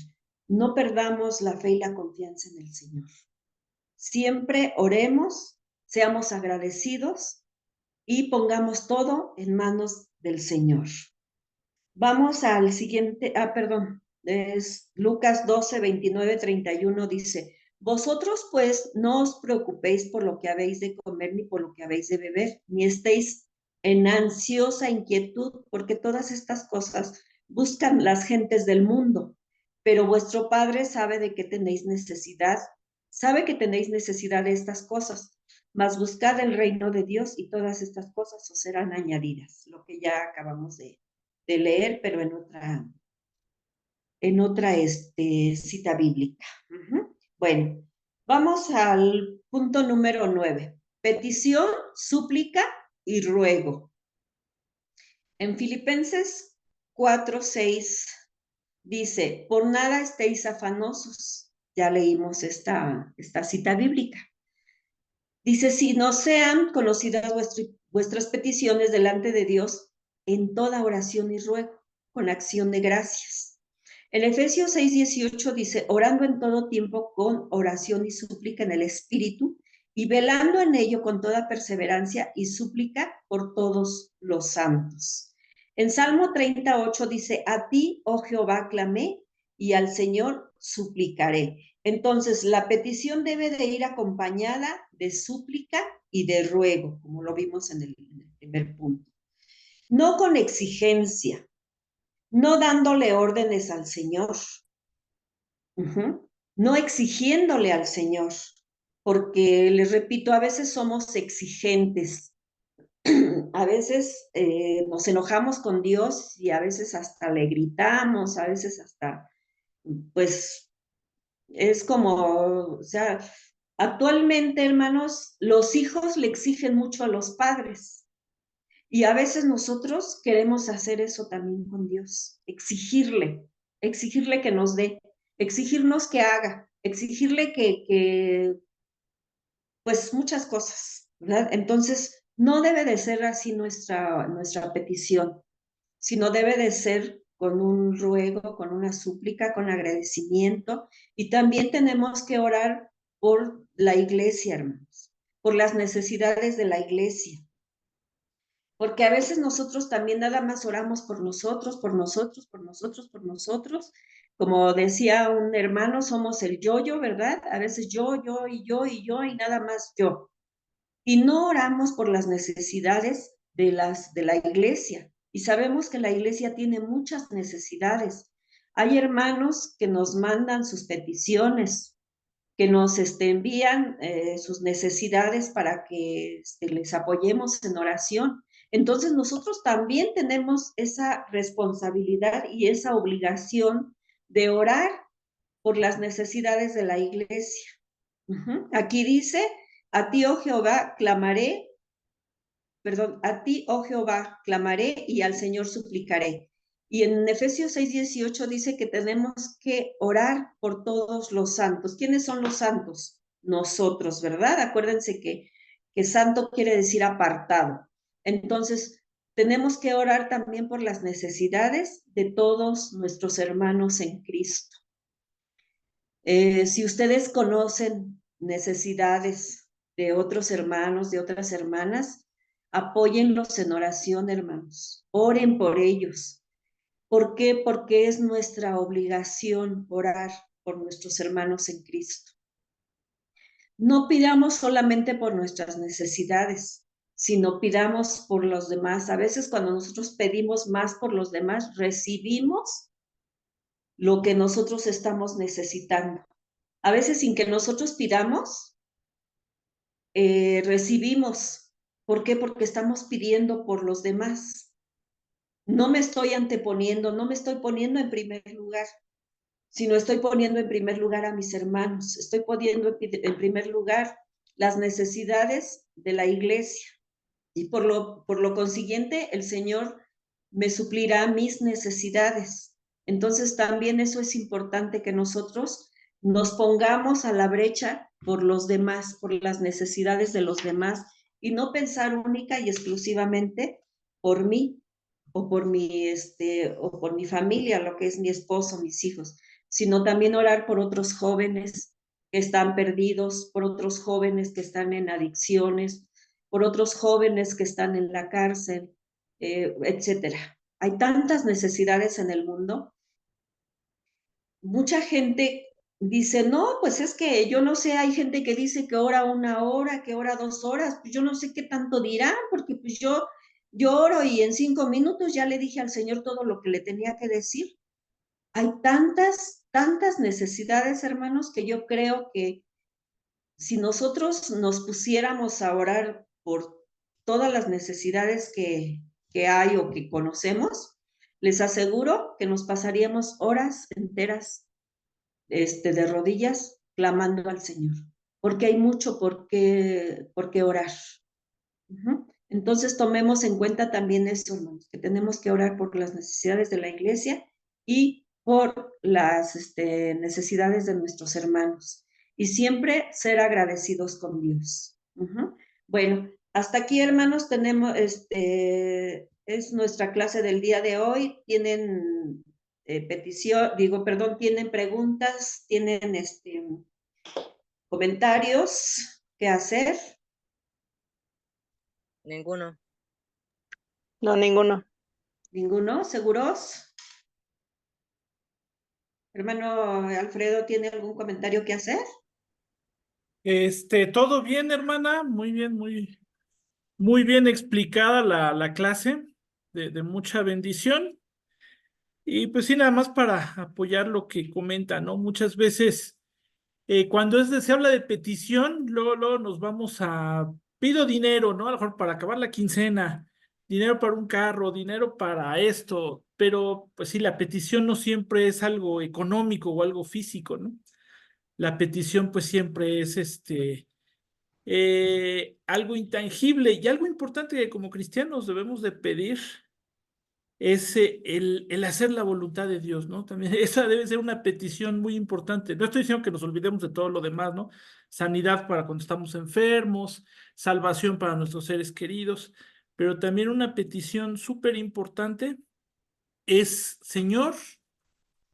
B: No perdamos la fe y la confianza en el Señor. Siempre oremos, seamos agradecidos y pongamos todo en manos del Señor. Vamos al siguiente, perdón, es Lucas 12, 29, 31 dice, vosotros pues no os preocupéis por lo que habéis de comer ni por lo que habéis de beber, ni estéis en ansiosa inquietud, porque todas estas cosas buscan las gentes del mundo, pero vuestro Padre sabe de qué tenéis necesidad sabe que tenéis necesidad de estas cosas, mas buscad el reino de Dios y todas estas cosas os serán añadidas. Lo que ya acabamos de leer, pero en otra cita bíblica. Bueno, vamos al punto número 9. Petición, súplica y ruego. En Filipenses 4:6 dice, por nada estéis afanosos. Ya leímos esta cita bíblica. Dice, si no sean conocidas vuestras peticiones delante de Dios en toda oración y ruego, con acción de gracias. En Efesios 6:18 dice, orando en todo tiempo con oración y súplica en el Espíritu, y velando en ello con toda perseverancia y súplica por todos los santos. En Salmo 38 dice, a ti, oh Jehová, clamé, y al Señor suplicaré. Entonces, la petición debe de ir acompañada de súplica y de ruego, como lo vimos en el primer punto. No con exigencia, no dándole órdenes al Señor, no exigiéndole al Señor, porque les repito, a veces somos exigentes, a veces nos enojamos con Dios y a veces hasta le gritamos, a veces hasta, pues, es como, o sea, actualmente, hermanos, los hijos le exigen mucho a los padres y a veces nosotros queremos hacer eso también con Dios, exigirle que nos dé, exigirnos que haga, exigirle que pues muchas cosas, ¿verdad? Entonces, no debe de ser así nuestra petición, sino debe de ser con un ruego, con una súplica, con agradecimiento. Y también tenemos que orar por la iglesia, hermanos, por las necesidades de la iglesia. Porque a veces nosotros también nada más oramos por nosotros, por nosotros, por nosotros, por nosotros. Como decía un hermano, somos el yo, ¿verdad? A veces yo, y nada más yo. Y no oramos por las necesidades de la iglesia. Y sabemos que la iglesia tiene muchas necesidades. Hay hermanos que nos mandan sus peticiones, que nos envían sus necesidades para que les apoyemos en oración. Entonces nosotros también tenemos esa responsabilidad y esa obligación de orar por las necesidades de la iglesia. Aquí dice, a ti, oh Jehová, clamaré, a ti, oh Jehová, clamaré y al Señor suplicaré. Y en Efesios 6:18 dice que tenemos que orar por todos los santos. ¿Quiénes son los santos? Nosotros, ¿verdad? Acuérdense que santo quiere decir apartado. Entonces, tenemos que orar también por las necesidades de todos nuestros hermanos en Cristo. Si ustedes conocen necesidades de otros hermanos, de otras hermanas, apóyenlos en oración, hermanos. Oren por ellos. ¿Por qué? Porque es nuestra obligación orar por nuestros hermanos en Cristo. No pidamos solamente por nuestras necesidades, sino pidamos por los demás. A veces cuando nosotros pedimos más por los demás, recibimos lo que nosotros estamos necesitando. A veces sin que nosotros pidamos, recibimos. ¿Por qué? Porque estamos pidiendo por los demás. No me estoy anteponiendo, no me estoy poniendo en primer lugar, sino estoy poniendo en primer lugar a mis hermanos. Estoy poniendo en primer lugar las necesidades de la iglesia. Y por lo consiguiente, el Señor me suplirá mis necesidades. Entonces también eso es importante, que nosotros nos pongamos a la brecha por los demás, por las necesidades de los demás, y no pensar única y exclusivamente por mí o por mi familia, lo que es mi esposo, mis hijos, sino también orar por otros jóvenes que están perdidos, por otros jóvenes que están en adicciones, por otros jóvenes que están en la cárcel, etcétera. Hay tantas necesidades en el mundo. Mucha gente dice, no, pues es que yo no sé, hay gente que dice que ora 1 hora, que ora 2 horas, pues yo no sé qué tanto dirán, porque pues yo oro y en 5 minutos ya le dije al Señor todo lo que le tenía que decir. Hay tantas necesidades, hermanos, que yo creo que si nosotros nos pusiéramos a orar por todas las necesidades que hay o que conocemos, les aseguro que nos pasaríamos horas enteras de rodillas clamando al Señor, porque hay mucho por qué orar. Entonces tomemos en cuenta también eso, hermanos, que tenemos que orar por las necesidades de la iglesia y por las necesidades de nuestros hermanos. Y siempre ser agradecidos con Dios. Bueno, hasta aquí, hermanos, tenemos, es nuestra clase del día de hoy. Tienen tienen preguntas, tienen comentarios que hacer.
C: Ninguno.
D: No, ninguno.
B: ¿Ninguno? ¿Seguros? Hermano Alfredo, ¿tiene algún comentario que hacer?
A: Todo bien, hermana, muy bien, muy bien explicada la clase, de mucha bendición. Y pues sí, nada más para apoyar lo que comenta, ¿no? Muchas veces, cuando se habla de petición, luego nos vamos pido dinero, ¿no? A lo mejor para acabar la quincena, dinero para un carro, dinero para esto, pero pues sí, la petición no siempre es algo económico o algo físico, ¿no? La petición pues siempre es algo intangible y algo importante que como cristianos debemos de pedir es el hacer la voluntad de Dios, ¿no? También esa debe ser una petición muy importante. No estoy diciendo que nos olvidemos de todo lo demás, ¿no? Sanidad para cuando estamos enfermos, salvación para nuestros seres queridos, pero también una petición súper importante es, Señor,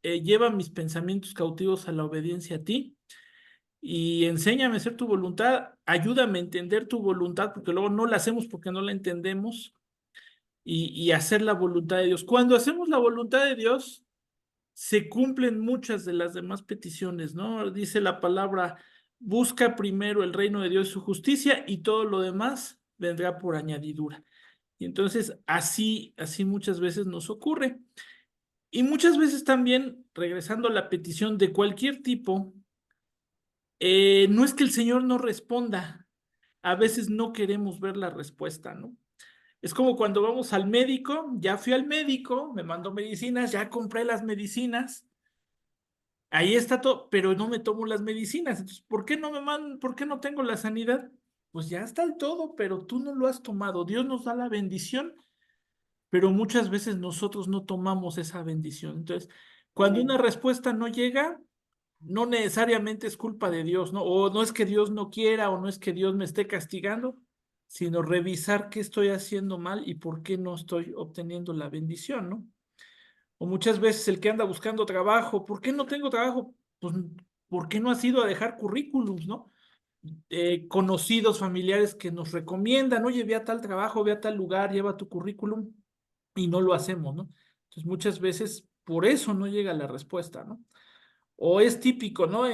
A: lleva mis pensamientos cautivos a la obediencia a ti y enséñame a hacer tu voluntad, ayúdame a entender tu voluntad, porque luego no la hacemos porque no la entendemos, y hacer la voluntad de Dios. Cuando hacemos la voluntad de Dios, se cumplen muchas de las demás peticiones, ¿no? Dice la palabra, busca primero el reino de Dios y su justicia, y todo lo demás vendrá por añadidura. Y entonces, así muchas veces nos ocurre. Y muchas veces también, regresando a la petición de cualquier tipo, no es que el Señor no responda, a veces no queremos ver la respuesta, ¿no? Es como cuando vamos al médico, ya fui al médico, me mandó medicinas, ya compré las medicinas, ahí está todo, pero no me tomo las medicinas. Entonces, ¿por qué no por qué no tengo la sanidad? Pues ya está el todo, pero tú no lo has tomado. Dios nos da la bendición, pero muchas veces nosotros no tomamos esa bendición. Entonces, cuando una respuesta no llega, no necesariamente es culpa de Dios, ¿no? O no es que Dios no quiera, o no es que Dios me esté castigando, sino revisar qué estoy haciendo mal y por qué no estoy obteniendo la bendición, ¿no? O muchas veces el que anda buscando trabajo, ¿por qué no tengo trabajo? Pues, ¿por qué no has ido a dejar currículums, no? Conocidos, familiares que nos recomiendan, oye, ve a tal trabajo, ve a tal lugar, lleva tu currículum, y no lo hacemos, ¿no? Entonces, muchas veces por eso no llega la respuesta, ¿no? O es típico, ¿no?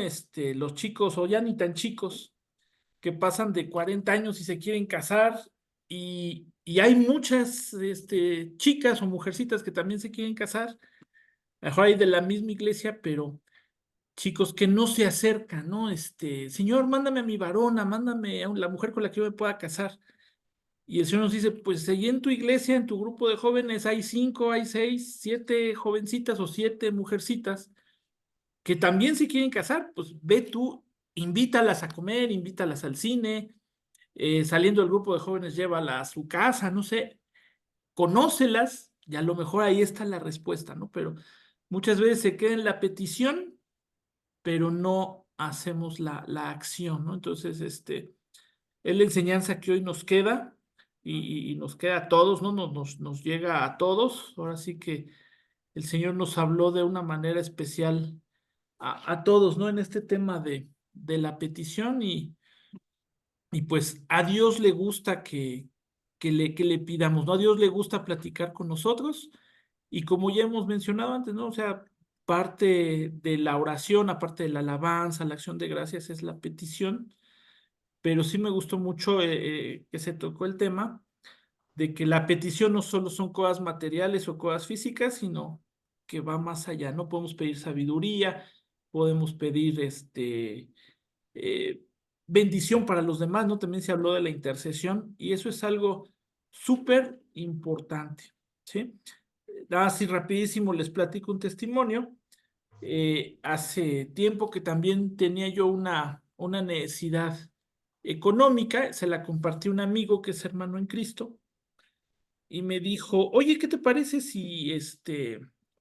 A: Los chicos, o ya ni tan chicos, que pasan de 40 años y se quieren casar, y hay muchas chicas o mujercitas que también se quieren casar, a lo mejor hay de la misma iglesia, pero chicos que no se acercan, ¿no? Señor, mándame a mi varona, mándame a la mujer con la que yo me pueda casar. Y el Señor nos dice, pues ahí en tu iglesia, en tu grupo de jóvenes, hay 5, hay 6, 7 jovencitas o 7 mujercitas que también se quieren casar, pues ve tú, invítalas a comer, invítalas al cine, saliendo del grupo de jóvenes, llévala a su casa, no sé, conócelas, y a lo mejor ahí está la respuesta, ¿no? Pero muchas veces se queda en la petición, pero no hacemos la acción, ¿no? Entonces, es la enseñanza que hoy nos queda, y nos queda a todos, ¿no? Nos llega a todos. Ahora sí que el Señor nos habló de una manera especial a todos, ¿no? En este tema de la petición, y pues a Dios le gusta que le pidamos, ¿no? A Dios le gusta platicar con nosotros, y como ya hemos mencionado antes, ¿no? O sea, parte de la oración, aparte de la alabanza, la acción de gracias, es la petición, pero sí me gustó mucho que se tocó el tema de que la petición no solo son cosas materiales o cosas físicas, sino que va más allá, ¿no? Podemos pedir sabiduría, podemos pedir eh, bendición para los demás, ¿no? También se habló de la intercesión y eso es algo súper importante, ¿sí? Así rapidísimo les platico un testimonio. Hace tiempo que también tenía yo una necesidad económica, se la compartí a un amigo que es hermano en Cristo y me dijo, oye, ¿qué te parece si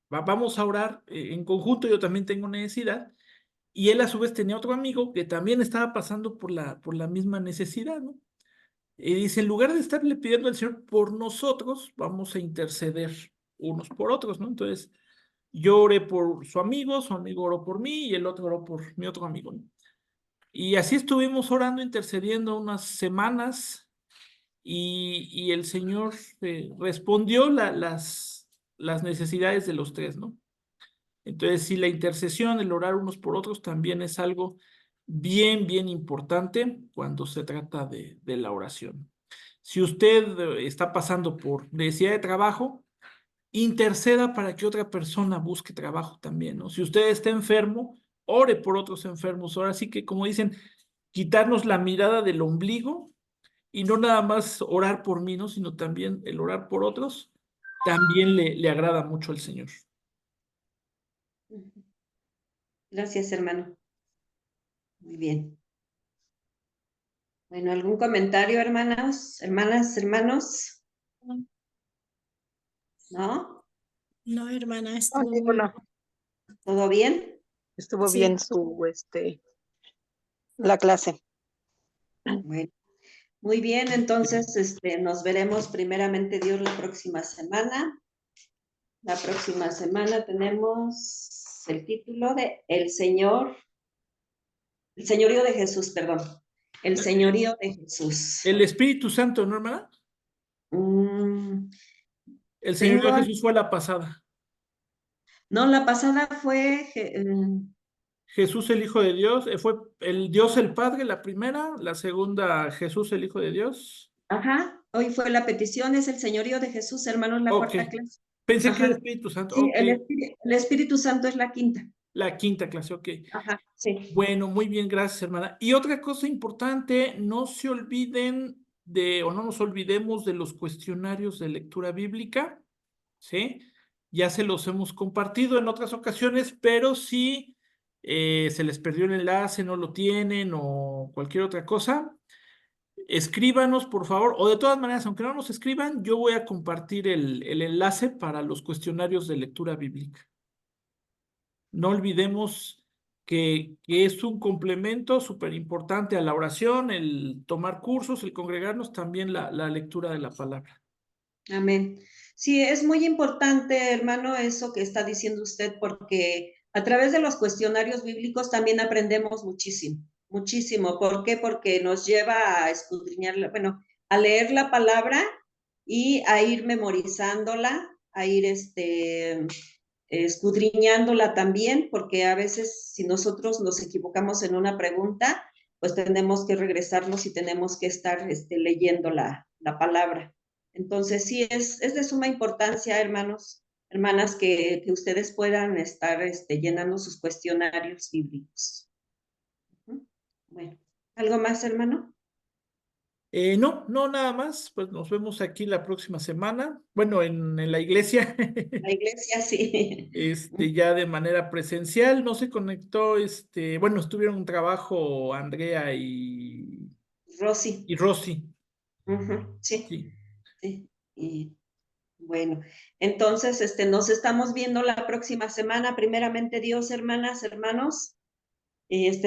A: vamos a orar en conjunto? Yo también tengo necesidad. Y él a su vez tenía otro amigo que también estaba pasando por la misma necesidad, ¿no? Y dice, en lugar de estarle pidiendo al Señor por nosotros, vamos a interceder unos por otros, ¿no? Entonces, yo oré por su amigo oró por mí y el otro oró por mi otro amigo, ¿no? Y así estuvimos orando, intercediendo unas semanas y el Señor respondió las necesidades de los tres, ¿no? Entonces, sí, la intercesión, el orar unos por otros también es algo bien, bien importante cuando se trata de la oración. Si usted está pasando por necesidad de trabajo, interceda para que otra persona busque trabajo también, ¿no? Si usted está enfermo, ore por otros enfermos. Ahora sí que, como dicen, quitarnos la mirada del ombligo y no nada más orar por mí, ¿no? Sino también el orar por otros, también le agrada mucho al Señor.
B: Gracias, hermano. Muy bien. Bueno, ¿algún comentario, hermanos, hermanas, hermanos? ¿No?
E: No, hermana,
D: No,
E: estuvo muy
D: ninguno.
E: bien.
B: ¿Todo bien?
D: Estuvo
E: Sí.
D: bien la clase.
B: Bueno, muy bien, entonces nos veremos primeramente Dios la próxima semana. La próxima semana tenemos el título de el señorío de Jesús, perdón. El señorío de Jesús.
A: El Espíritu Santo, ¿no, hermana?
B: Mm,
A: El Señor
B: tengo,
A: Jesús fue la pasada.
B: no, la pasada fue,
A: Jesús el Hijo de Dios, fue el Dios el Padre la primera, la segunda Jesús el Hijo de Dios.
B: ajá, hoy fue la petición, es el señorío de Jesús, hermanos, la
A: Ok,
B: cuarta clase.
A: pensé que era el
B: Ajá,
A: Espíritu Santo,
B: sí,
A: ok,
B: el Espíritu Santo es la quinta.
A: la quinta clase, ok.
B: Ajá, sí.
A: Bueno, muy bien, gracias, hermana. Y otra cosa importante, no se olviden o no nos olvidemos de los cuestionarios de lectura bíblica, ¿sí? Ya se los hemos compartido en otras ocasiones, pero si se les perdió el enlace, no lo tienen o cualquier otra cosa, escríbanos, por favor, o de todas maneras, aunque no nos escriban, yo voy a compartir el enlace para los cuestionarios de lectura bíblica. No olvidemos que es un complemento súper importante a la oración, el tomar cursos, el congregarnos, también la lectura de la palabra.
B: Amén. Sí, es muy importante, hermano, eso que está diciendo usted, porque a través de los cuestionarios bíblicos también aprendemos muchísimo, muchísimo. ¿Por qué? Porque nos lleva a escudriñar, bueno, a leer la palabra y a ir memorizándola, a ir escudriñándola también, porque a veces si nosotros nos equivocamos en una pregunta, pues tenemos que regresarnos y tenemos que estar leyendo la palabra. Entonces, sí, es de suma importancia, hermanos, hermanas, que ustedes puedan estar llenando sus cuestionarios bíblicos. Bueno, ¿algo más, hermano?
A: No, no, nada más, pues nos vemos aquí la próxima semana, bueno, en la iglesia,
B: La iglesia, sí.
A: ya de manera presencial, no se conectó, bueno, estuvieron un trabajo Andrea
B: Rosy.
A: y Rosy,
B: Sí,
A: sí.
B: sí. Y bueno, entonces, nos estamos viendo la próxima semana. Primeramente Dios, hermanas, hermanos,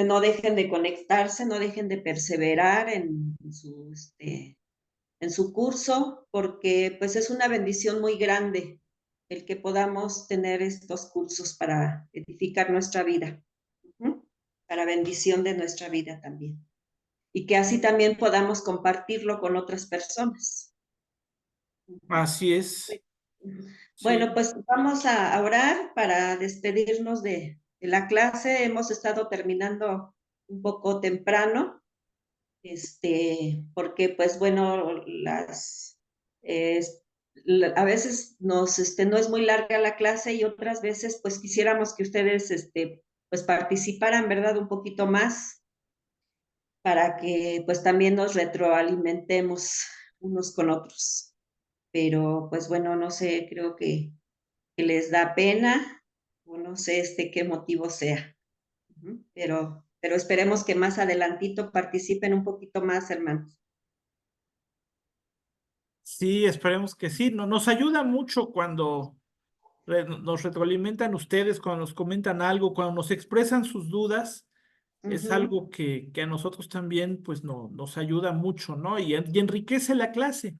B: no dejen de conectarse, no dejen de perseverar en su curso, porque pues es una bendición muy grande el que podamos tener estos cursos para edificar nuestra vida, para bendición de nuestra vida también. Y que así también podamos compartirlo con otras personas.
A: Así es,
B: Bueno,
A: sí.
B: pues vamos a orar para despedirnos de la clase. Hemos estado terminando un poco temprano, porque pues bueno, eh, a veces no es muy larga la clase y otras veces pues quisiéramos que ustedes pues participaran, ¿verdad? Un poquito más. para que pues también nos retroalimentemos unos con otros. Pero pues bueno, no sé, creo que les da pena, o no sé qué motivo sea. Pero esperemos que más adelantito participen un poquito más, hermanos.
A: Sí, esperemos que sí. Nos ayuda mucho cuando nos retroalimentan ustedes, cuando nos comentan algo, cuando nos expresan sus dudas. Es
B: Ujú,
A: algo que a nosotros también pues nos ayuda mucho, ¿no? Y enriquece la clase,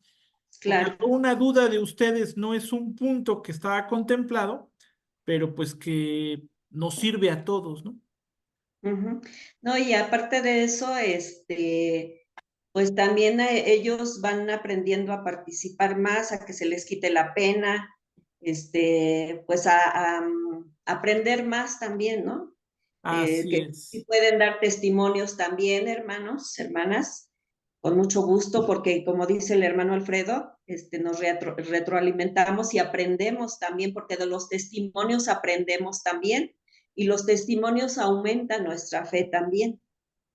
A: porque a lo
B: claro.
A: mejor una duda de ustedes no es un punto que estaba contemplado, pero pues que nos sirve a todos, ¿no?
B: Ujú. No, y aparte de eso, pues también ellos van aprendiendo a participar más, a que se les quite la pena, pues aprender más también, ¿no?
A: Así
B: Que sí
A: es.
B: pueden dar testimonios también, hermanos, hermanas, con mucho gusto, porque como dice el hermano Alfredo, nos retroalimentamos y aprendemos también, porque de los testimonios aprendemos también, y los testimonios aumentan nuestra fe también.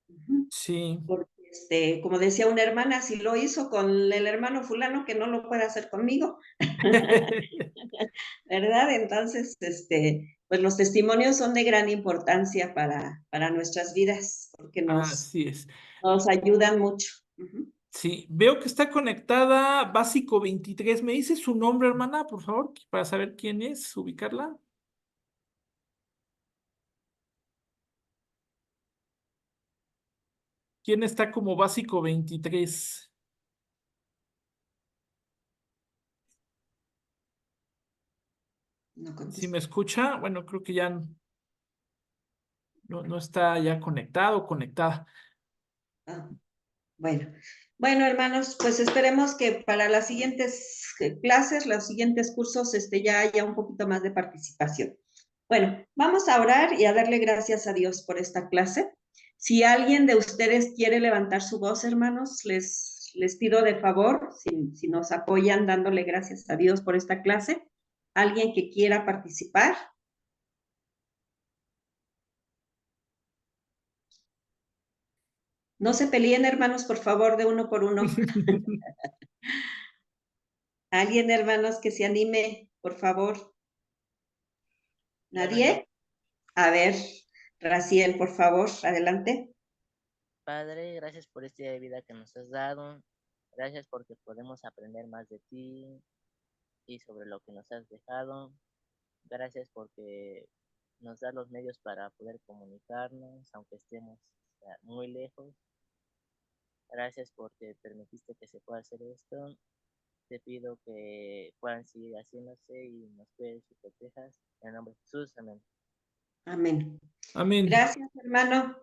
B: Ujú.
A: Sí.
B: Porque, como decía una hermana, si lo hizo con el hermano fulano, que no lo puede hacer conmigo. ¿Verdad? Entonces, pues los testimonios son de gran importancia para nuestras vidas, porque
A: Así es.
B: nos ayudan mucho. Ujú.
A: Sí, veo que está conectada Básico 23. ¿Me dice su nombre, hermana, por favor, para saber quién es, ubicarla? ¿Quién está como Básico 23?
B: No
A: Si me
B: contesta.
A: escucha, bueno, creo que ya no está ya conectado o conectada.
B: Ah, bueno. Bueno, hermanos, pues esperemos que para las siguientes clases, los siguientes cursos, ya haya un poquito más de participación. Bueno, vamos a orar y a darle gracias a Dios por esta clase. Si alguien de ustedes quiere levantar su voz, hermanos, les pido de favor, si nos apoyan dándole gracias a Dios por esta clase. ¿Alguien que quiera participar? No se peleen, hermanos, por favor, de uno por uno. ¿Alguien, hermanos, que se anime, por favor?
C: Bueno, yo,
B: ¿Nadie? A ver, Raciel, por favor, adelante.
C: Padre, gracias por este día de vida que nos has dado. Gracias porque podemos aprender más de ti y sobre lo que nos has dejado. Gracias porque nos das los medios para poder comunicarnos, aunque estemos muy lejos. Gracias porque permitiste que se pueda hacer esto. Te pido que puedan seguir haciéndose y nos cuides y protejas. En el nombre de Jesús, amén.
B: Amén.
A: Amén.
B: Gracias, hermano.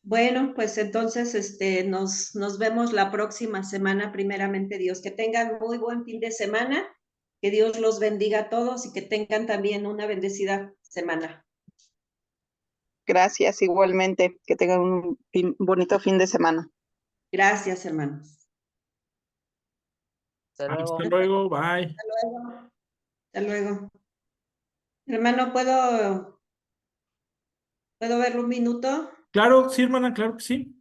B: Bueno, pues entonces nos vemos la próxima semana, primeramente Dios. Que tengan muy buen fin de semana, que Dios los bendiga a todos y que tengan también una bendecida semana.
D: Gracias, igualmente. Que tengan un bonito fin de semana.
B: Gracias, hermanos.
C: Hasta luego.
A: Hasta luego, bye.
B: Hasta luego. Hasta luego. Hermano, ¿puedo verlo un minuto?
A: Claro, sí, hermana, claro que sí.